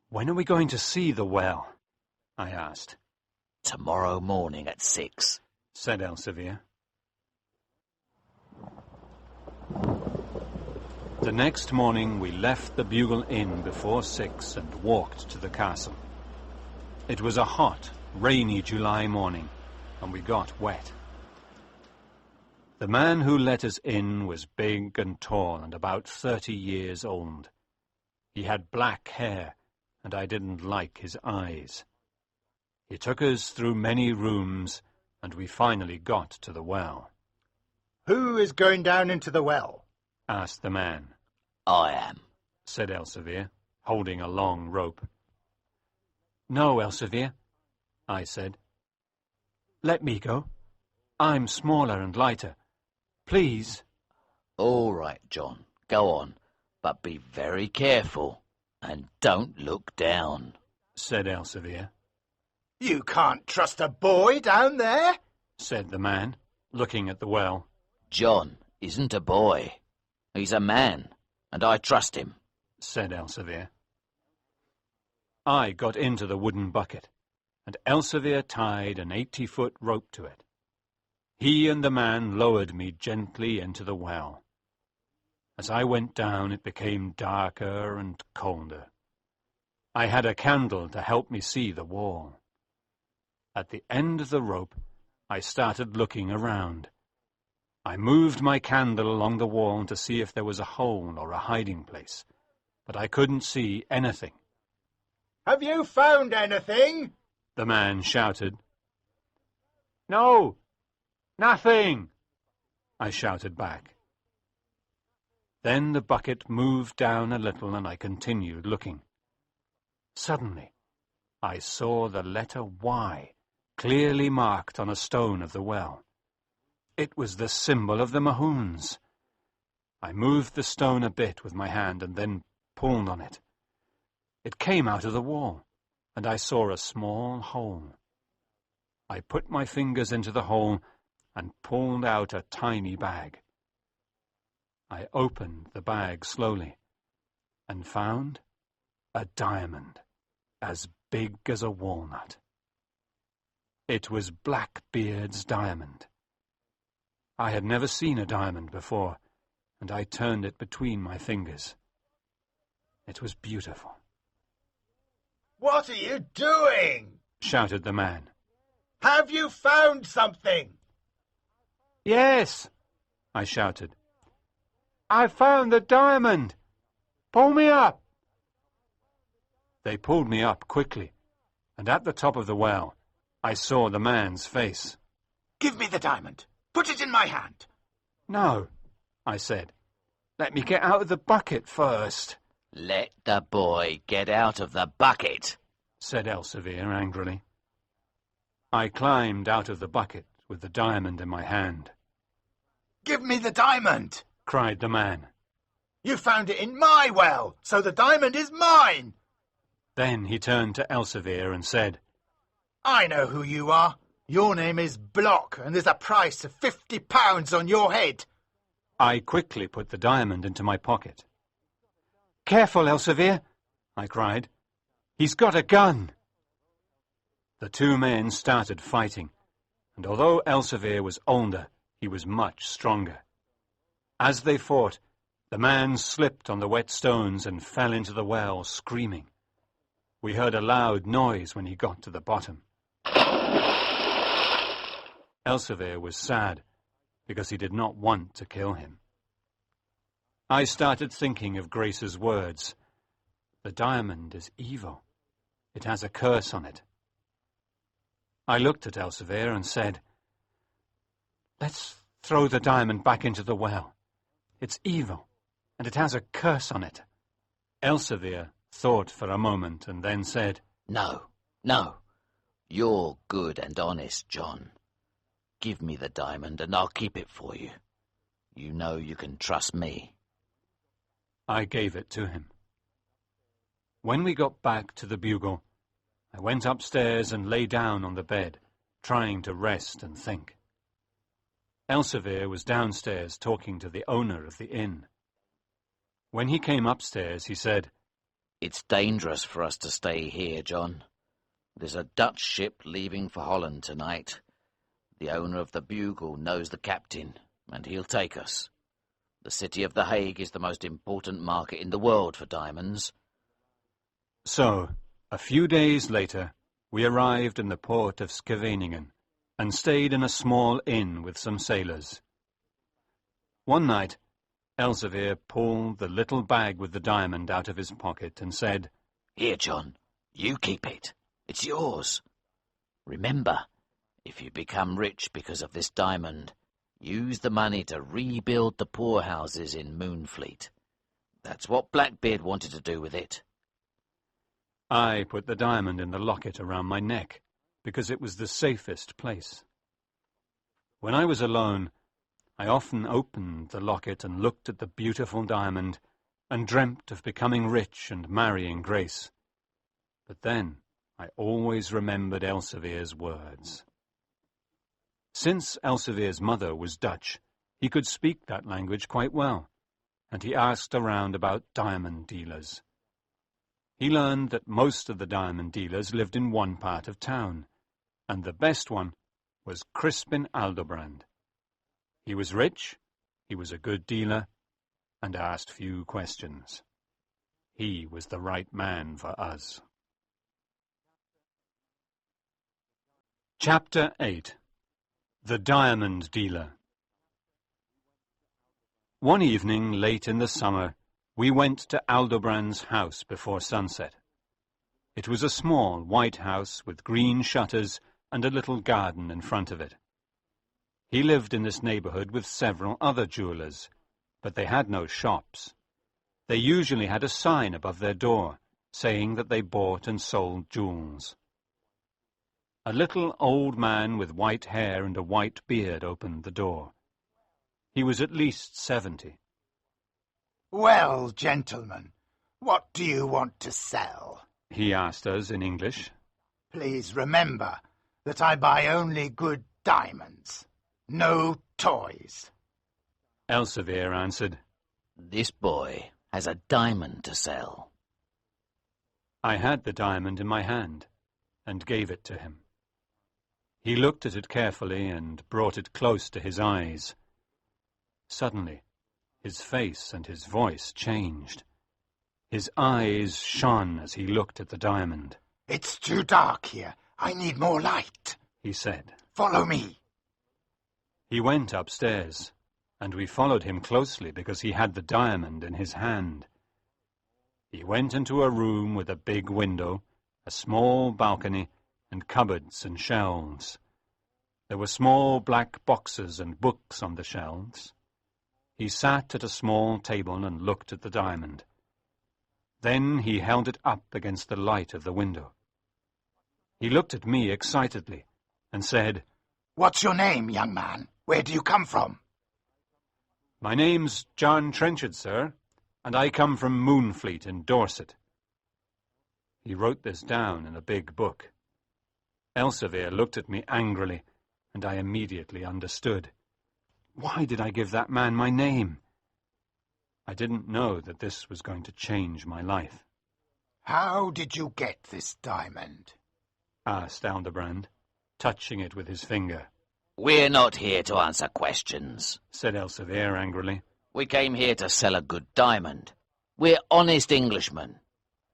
When are we going to see the well? I asked. Tomorrow morning at 6. Said Elsevier. The next morning we left the Bugle Inn before 6 and walked to the castle. It was a hot, rainy July morning, and we got wet. The man who let us in was big and tall and about 30 years old. He had black hair, and I didn't like his eyes. He took us through many rooms, and we finally got to the well. Who is going down into the well? Asked the man. I am, Said Elsevier, holding a long rope. No, Elsevier, I said. Let me go. I'm smaller and lighter. Please. All right, John, go on, but be very careful and don't look down, Said Elsevier. You can't trust a boy down there? Said the man, looking at the well. John isn't a boy. He's a man, and I trust him. Said Elsevier. I got into the wooden bucket, and Elsevier tied an 80-foot rope to it. He and the man lowered me gently into the well. As I went down, it became darker and colder. I had a candle to help me see the wall. At the end of the rope, I started looking around. I moved my candle along the wall to see if there was a hole or a hiding place, but I couldn't see anything. Have you found anything? The man shouted. No, nothing, I shouted back. Then the bucket moved down a little and I continued looking. Suddenly, I saw the letter Y clearly marked on a stone of the well. It was the symbol of the Mahoons. I moved the stone a bit with my hand and then pulled on it. It came out of the wall, and I saw a small hole. I put my fingers into the hole and pulled out a tiny bag. I opened the bag slowly and found a diamond as big as a walnut. It was Blackbeard's diamond. I had never seen a diamond before, and I turned it between my fingers. It was beautiful. What are you doing? Shouted the man. Have you found something? Yes, I shouted. I found the diamond. Pull me up. They pulled me up quickly, and at the top of the well, I saw the man's face. Give me the diamond. Put it in my hand. No, I said. Let me get out of the bucket first. Let the boy get out of the bucket, said Elsevier angrily. I climbed out of the bucket with the diamond in my hand. Give me the diamond, cried the man. You found it in my well, so the diamond is mine. Then he turned to Elsevier and said, I know who you are. Your name is Block, and there's a price of £50 on your head. I quickly put the diamond into my pocket. Careful, Elsevier, I cried. He's got a gun. The two men started fighting, and although Elsevier was older, he was much stronger. As they fought, the man slipped on the wet stones and fell into the well, screaming. We heard a loud noise when he got to the bottom. Elsevier was sad, because he did not want to kill him. I started thinking of Grace's words. The diamond is evil. It has a curse on it. I looked at Elsevier and said, Let's throw the diamond back into the well. It's evil, and it has a curse on it. Elsevier thought for a moment and then said, No, no. You're good and honest, John. Give me the diamond and I'll keep it for you. You know you can trust me. I gave it to him. When we got back to the bugle, I went upstairs and lay down on the bed, trying to rest and think. Elsevier was downstairs talking to the owner of the inn. When he came upstairs, he said, It's dangerous for us to stay here, John. There's a Dutch ship leaving for Holland tonight. The owner of the bugle knows the captain, and he'll take us. The city of The Hague is the most important market in the world for diamonds. So, a few days later, we arrived in the port of Scheveningen and stayed in a small inn with some sailors. One night, Elsevier pulled the little bag with the diamond out of his pocket and said, Here, John, you keep it. It's yours. Remember, if you become rich because of this diamond, use the money to rebuild the poorhouses in Moonfleet. That's what Blackbeard wanted to do with it. I put the diamond in the locket around my neck, because it was the safest place. When I was alone, I often opened the locket and looked at the beautiful diamond and dreamt of becoming rich and marrying Grace. But then I always remembered Elsevier's words. Since Elsevier's mother was Dutch, he could speak that language quite well, and he asked around about diamond dealers. He learned that most of the diamond dealers lived in one part of town, and the best one was Crispin Aldobrand. He was rich, he was a good dealer, and asked few questions. He was the right man for us. Chapter 8. The Diamond Dealer. One evening late in the summer, we went to Aldobrand's house before sunset. It was a small white house with green shutters and a little garden in front of it. He lived in this neighborhood with several other jewelers, but they had no shops. They usually had a sign above their door, saying that they bought and sold jewels. A little old man with white hair and a white beard opened the door. He was at least 70. Well, gentlemen, what do you want to sell? He asked us in English. Please remember that I buy only good diamonds, no toys. Elsevier answered, This boy has a diamond to sell. I had the diamond in my hand and gave it to him. He looked at it carefully and brought it close to his eyes. Suddenly, his face and his voice changed. His eyes shone as he looked at the diamond. It's too dark here. I need more light, he said. Follow me. He went upstairs, and we followed him closely because he had the diamond in his hand. He went into a room with a big window, a small balcony, and cupboards and shelves. There were small black boxes and books on the shelves. He sat at a small table and looked at the diamond. Then he held it up against the light of the window. He looked at me excitedly and said, What's your name, young man? Where do you come from? My name's John Trenchard, sir, and I come from Moonfleet in Dorset. He wrote this down in a big book. Elsevier looked at me angrily, and I immediately understood. Why did I give that man my name? I didn't know that this was going to change my life. How did you get this diamond? Asked Aldobrand, touching it with his finger. We're not here to answer questions, Said Elsevier angrily. We came here to sell a good diamond. We're honest Englishmen.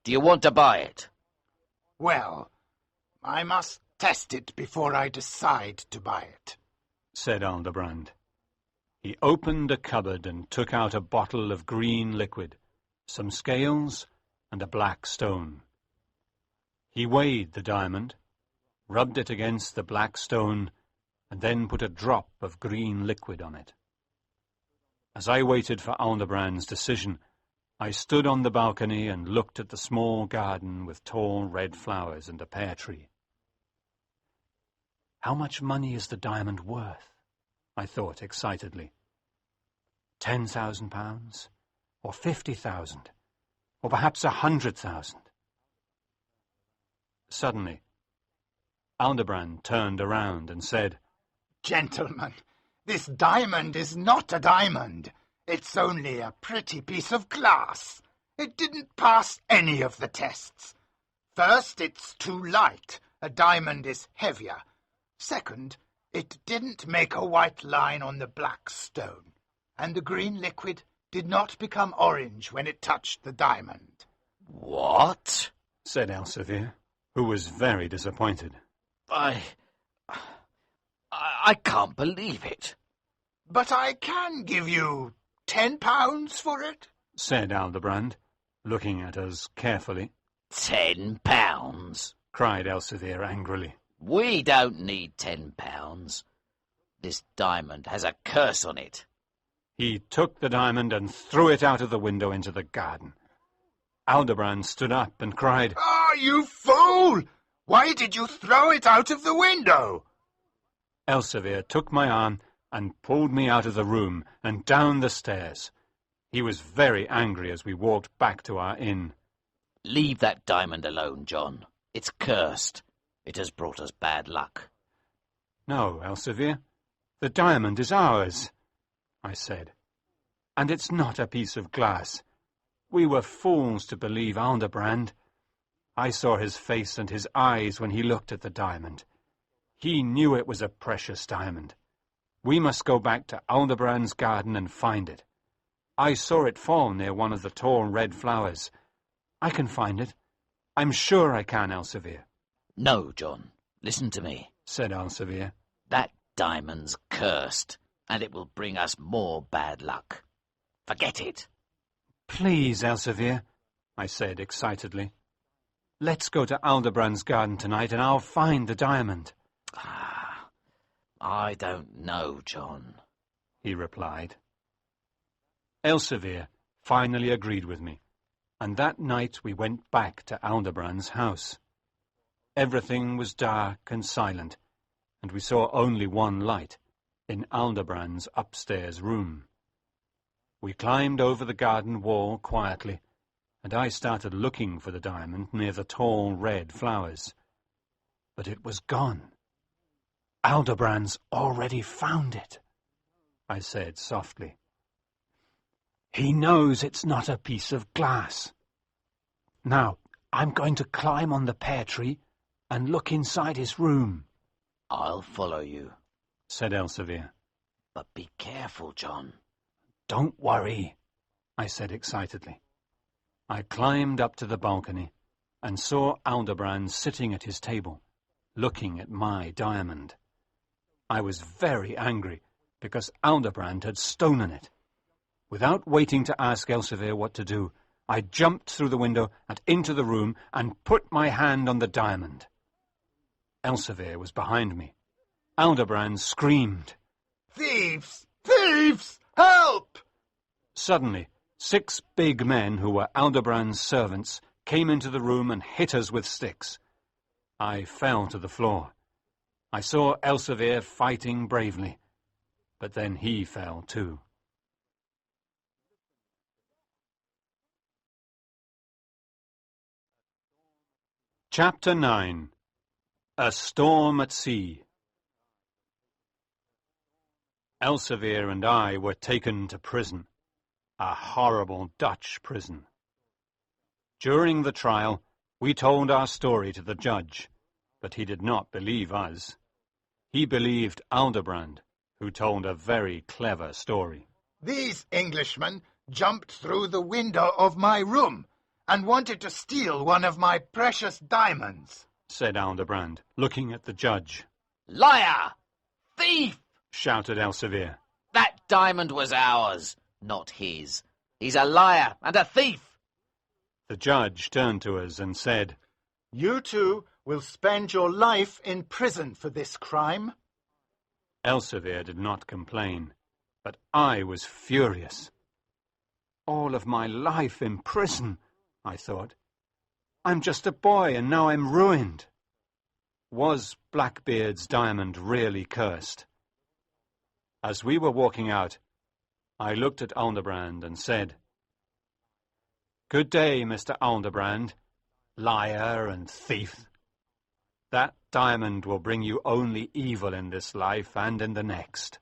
Do you want to buy it? Well, I must test it before I decide to buy it, said Aldobrand. He opened a cupboard and took out a bottle of green liquid, some scales, and a black stone. He weighed the diamond, rubbed it against the black stone, and then put a drop of green liquid on it. As I waited for Aldobrand's decision, I stood on the balcony and looked at the small garden with tall red flowers and a pear tree. How much money is the diamond worth? I thought excitedly. £10,000, or 50,000, or perhaps 100,000. Suddenly, Aldebrand turned around and said, Gentlemen, this diamond is not a diamond. It's only a pretty piece of glass. It didn't pass any of the tests. First, it's too light. A diamond is heavier. Second, it didn't make a white line on the black stone. And the green liquid did not become orange when it touched the diamond. What? said Elsevier, who was very disappointed. I can't believe it. But I can give you £10 for it, said Aldebrand, looking at us carefully. £10? cried Elsevier angrily. We don't need £10. This diamond has a curse on it. He took the diamond and threw it out of the window into the garden. Aldebrand stood up and cried, "Ah, you fool! Why did you throw it out of the window?" Elsevier took my arm and pulled me out of the room and down the stairs. He was very angry as we walked back to our inn. Leave that diamond alone, John. It's cursed. It has brought us bad luck. No, Elsevier, the diamond is ours, I said. And it's not a piece of glass. We were fools to believe Aldebrand. I saw his face and his eyes when he looked at the diamond. He knew it was a precious diamond. We must go back to Aldebrand's garden and find it. I saw it fall near one of the tall red flowers. I can find it. I'm sure I can, Elsevier. No, John. Listen to me, said Elsevier. That diamond's cursed, and it will bring us more bad luck. Forget it. Please, Elsevier, I said excitedly. Let's go to Aldebrand's garden tonight and I'll find the diamond. I don't know, John, he replied. Elsevier finally agreed with me, and that night we went back to Aldebrand's house. Everything was dark and silent, and we saw only one light in Aldebrand's upstairs room. We climbed over the garden wall quietly, and I started looking for the diamond near the tall red flowers. But it was gone. Aldebrand's already found it, I said softly. He knows it's not a piece of glass. Now, I'm going to climb on the pear tree and look inside his room. I'll follow you, said Elsevier. But be careful, John. Don't worry, I said excitedly. I climbed up to the balcony and saw Aldebrand sitting at his table, looking at my diamond. I was very angry because Aldebrand had stolen it. Without waiting to ask Elsevier what to do, I jumped through the window and into the room and put my hand on the diamond. Elsevier was behind me. Aldebrand screamed. "Thieves! Thieves! Help!" Suddenly, 6 big men who were Aldebrand's servants came into the room and hit us with sticks. I fell to the floor. I saw Elsevier fighting bravely, but then he fell too. Chapter 9. A Storm at Sea. Elsevier and I were taken to prison, a horrible Dutch prison. During the trial, we told our story to the judge, but he did not believe us. He believed Aldebrand, who told a very clever story. "These Englishmen jumped through the window of my room and wanted to steal one of my precious diamonds," said Aldebrand, looking at the judge. Liar! Thief! Shouted Elsevier. That diamond was ours, not his. He's a liar and a thief. The judge turned to us and said, "You two will spend your life in prison for this crime." Elsevier did not complain, but I was furious. All of my life in prison, I thought. I'm just a boy and now I'm ruined. Was Blackbeard's diamond really cursed? As we were walking out, I looked at Aldebrand and said, "Good day, Mr. Aldebrand, liar and thief. That diamond will bring you only evil in this life and in the next."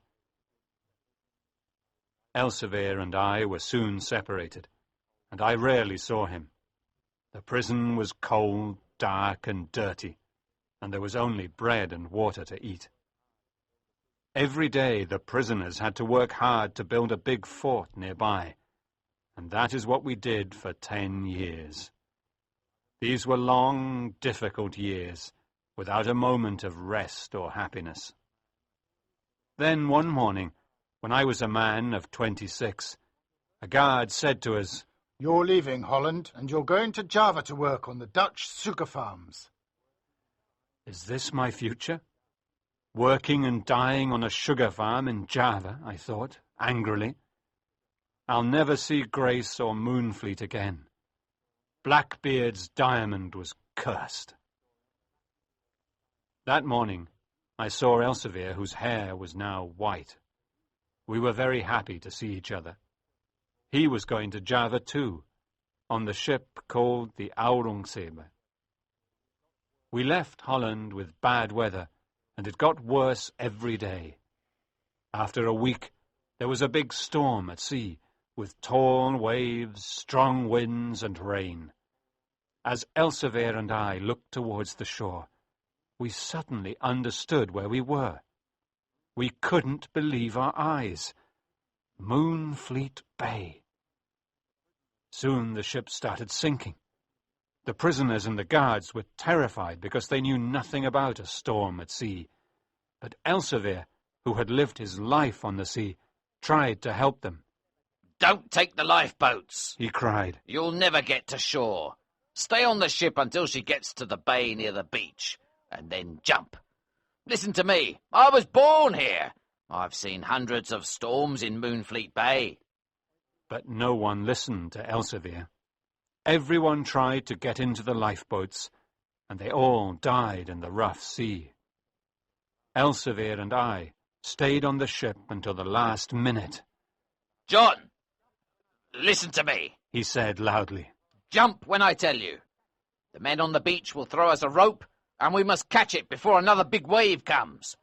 Elsevier and I were soon separated, and I rarely saw him. The prison was cold, dark, and dirty, and there was only bread and water to eat. Every day the prisoners had to work hard to build a big fort nearby, and that is what we did for 10 years. These were long, difficult years, without a moment of rest or happiness. Then one morning, when I was a man of 26, a guard said to us, "You're leaving Holland, and you're going to Java to work on the Dutch sugar farms." "Is this my future? Working and dying on a sugar farm in Java," I thought, angrily. "I'll never see Grace or Moonfleet again. Blackbeard's diamond was cursed." That morning I saw Elsevier, whose hair was now white. We were very happy to see each other. He was going to Java too, on the ship called the Aurungzebe. We left Holland with bad weather, and it got worse every day. After a week, there was a big storm at sea, with tall waves, strong winds, and rain. As Elsevier and I looked towards the shore, we suddenly understood where we were. We couldn't believe our eyes. Moonfleet Bay. Soon the ship started sinking. The prisoners and the guards were terrified because they knew nothing about a storm at sea. But Elsevier, who had lived his life on the sea, tried to help them. "Don't take the lifeboats," he cried. "You'll never get to shore. Stay on the ship until she gets to the bay near the beach, and then jump. Listen to me. I was born here. I've seen hundreds of storms in Moonfleet Bay." But no one listened to Elsevier. Everyone tried to get into the lifeboats, and they all died in the rough sea. Elsevier and I stayed on the ship until the last minute. "John, listen to me," he said loudly. "Jump when I tell you. The men on the beach will throw us a rope, and we must catch it before another big wave comes.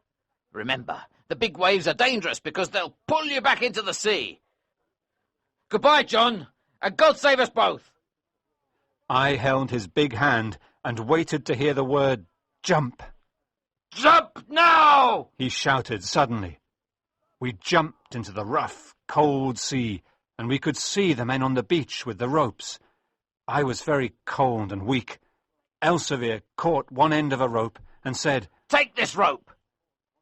Remember, the big waves are dangerous because they'll pull you back into the sea. Goodbye, John, and God save us both." I held his big hand and waited to hear the word jump. "Jump now!" he shouted suddenly. We jumped into the rough, cold sea, and we could see the men on the beach with the ropes. I was very cold and weak. Elsevier caught one end of a rope and said, "Take this rope."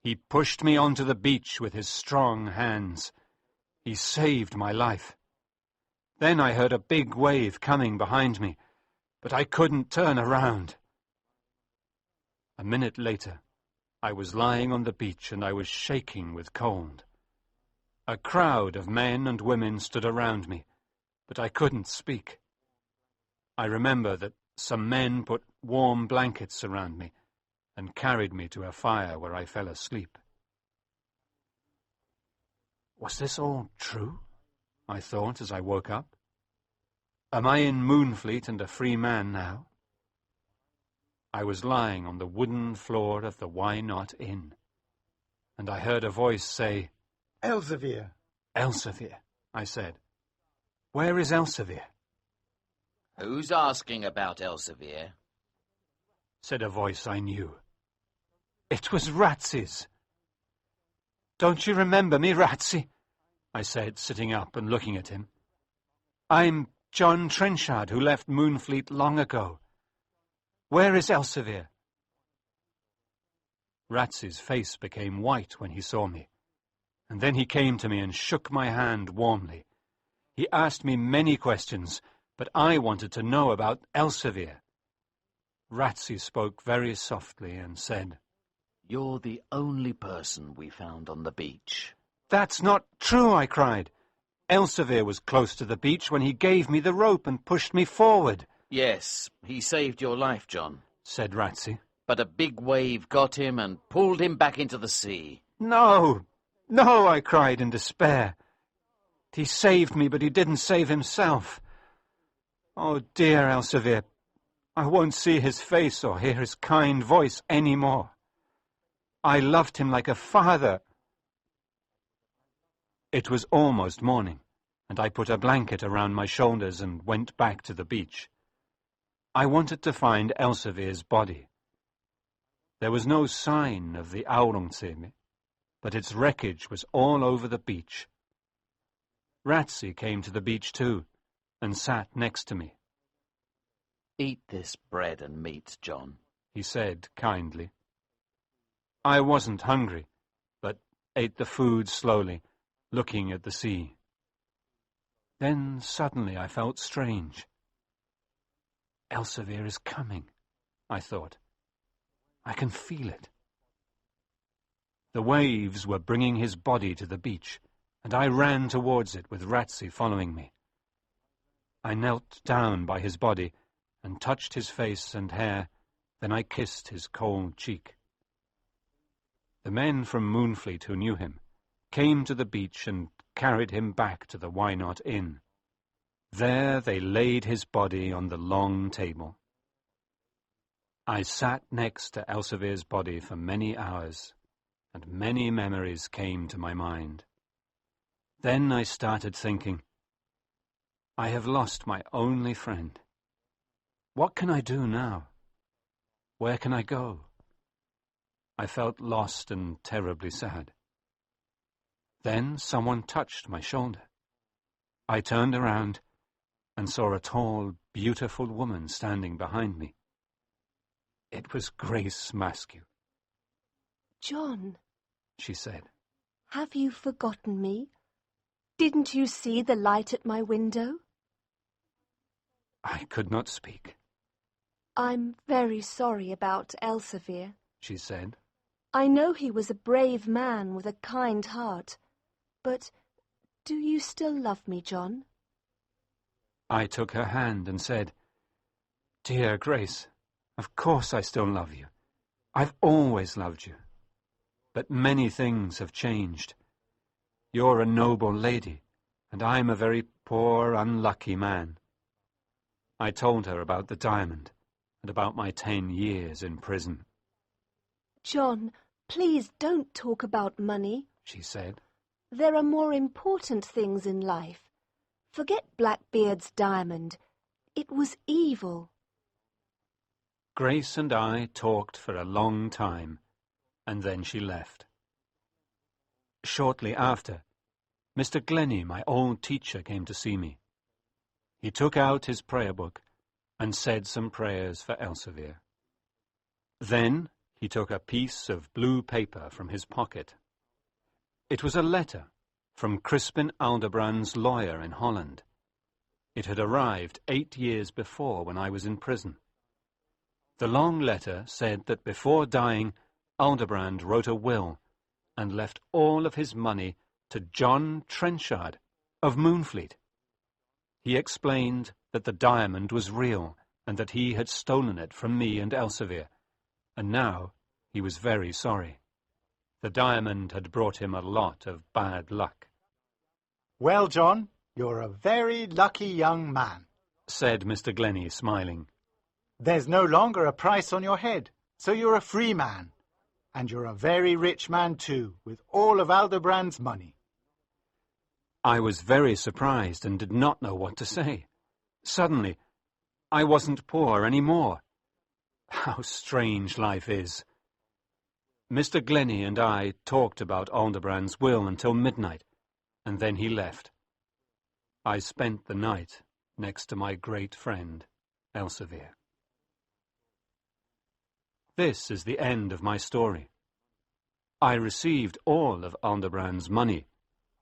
He pushed me onto the beach with his strong hands. He saved my life. Then I heard a big wave coming behind me, but I couldn't turn around. A minute later, I was lying on the beach and I was shaking with cold. A crowd of men and women stood around me, but I couldn't speak. I remember that some men put warm blankets around me and carried me to a fire where I fell asleep. Was this all true? I thought as I woke up. Am I in Moonfleet and a free man now? I was lying on the wooden floor of the Why Not Inn, and I heard a voice say, "Elsevier." "Elsevier," I said. "Where is Elsevier?" "Who's asking about Elsevier?" said a voice I knew. It was Ratsy's. "Don't you remember me, Ratsy?" I said, sitting up and looking at him. "I'm John Trenchard, who left Moonfleet long ago. Where is Elsevier?" Ratsy's face became white when he saw me, and then he came to me and shook my hand warmly. He asked me many questions, but I wanted to know about Elsevier. Ratsy spoke very softly and said, "You're the only person we found on the beach." "That's not true," I cried. "Elsevier was close to the beach when he gave me the rope and pushed me forward," "Yes, he saved your life, John," said Ratsy. but a big wave got him and pulled him back into the sea. No, no, I cried in despair. He saved me, but he didn't save himself. Oh, dear Elsevier, I won't see his face or hear his kind voice any more. I loved him like a father. It was almost morning, and I put a blanket around my shoulders and went back to the beach. I wanted to find Elsevier's body. There was no sign of the Aurungseme, but its wreckage was all over the beach. Ratsey came to the beach too, and sat next to me. "Eat this bread and meat, John," He said kindly. I wasn't hungry, but ate the food slowly, looking at the sea. Then suddenly I felt strange. Elsevier is coming, I thought. I can feel it. The waves were bringing his body to the beach, and I ran towards it with Ratsey following me. I knelt down by his body and touched his face and hair, then I kissed his cold cheek. The men from Moonfleet who knew him came to the beach and carried him back to the Why Not Inn. There they laid his body on the long table. I sat next to Elsevier's body for many hours, and many memories came to my mind. Then I started thinking, I have lost my only friend. What can I do now? Where can I go? I felt lost and terribly sad. Then someone touched my shoulder. I turned around and saw a tall, beautiful woman standing behind me. It was Grace Maskew. John, She said. have you forgotten me? Didn't you see the light at my window? I could not speak. I'm very sorry about Elsevier. She said. I know he was a brave man with a kind heart, but do you still love me, John? I took her hand and said, Dear Grace, of course I still love you. I've always loved you. But many things have changed. You're a noble lady, and I'm a very poor, unlucky man. I told her about the diamond and about my 10 years in prison. John, please don't talk about money. She said. There are more important things in life. Forget Blackbeard's diamond. It was evil. Grace and I talked for a long time, and then she left. Shortly after, Mr. Glennie, my old teacher, came to see me. He took out his prayer book and said some prayers for Elsevier. Then he took a piece of blue paper from his pocket. It was a letter from Crispin Aldebrand's lawyer in Holland. It had arrived 8 years before when I was in prison. The long letter said that before dying, Aldebrand wrote a will and left all of his money to John Trenchard of Moonfleet. He explained that the diamond was real and that he had stolen it from me and Elsevier, and now he was very sorry. The diamond had brought him a lot of bad luck. Well, John, you're a very lucky young man, Said Mr. Glennie, smiling. There's no longer a price on your head, so you're a free man. And you're a very rich man too, with all of Aldebrand's money. I was very surprised and did not know what to say. Suddenly, I wasn't poor any more. How strange life is. Mr. Glennie and I talked about Aldebrand's will until midnight, and then he left. I spent the night next to my great friend, Elsevier. This is the end of my story. I received all of Aldebrand's money,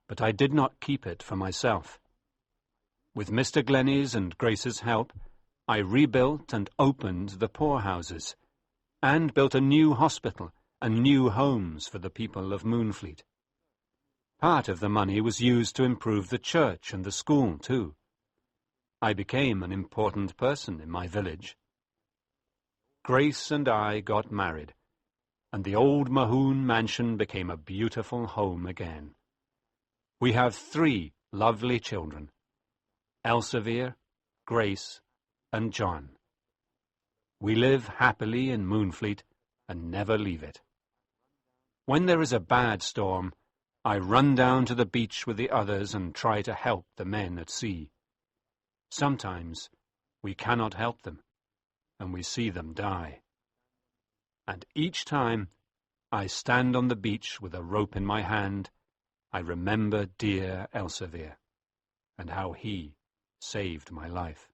but I did not keep it for myself. With Mr. Glennie's and Grace's help, I rebuilt and opened the poorhouses, and built a new hospital and new homes for the people of Moonfleet. Part of the money was used to improve the church and the school, too. I became an important person in my village. Grace and I got married, and the old Mahoon mansion became a beautiful home again. We have 3 lovely children, Elsevier, Grace, and John. We live happily in Moonfleet and never leave it. When there is a bad storm, I run down to the beach with the others and try to help the men at sea. Sometimes we cannot help them, and we see them die. And each time I stand on the beach with a rope in my hand, I remember dear Elsevier and how he saved my life.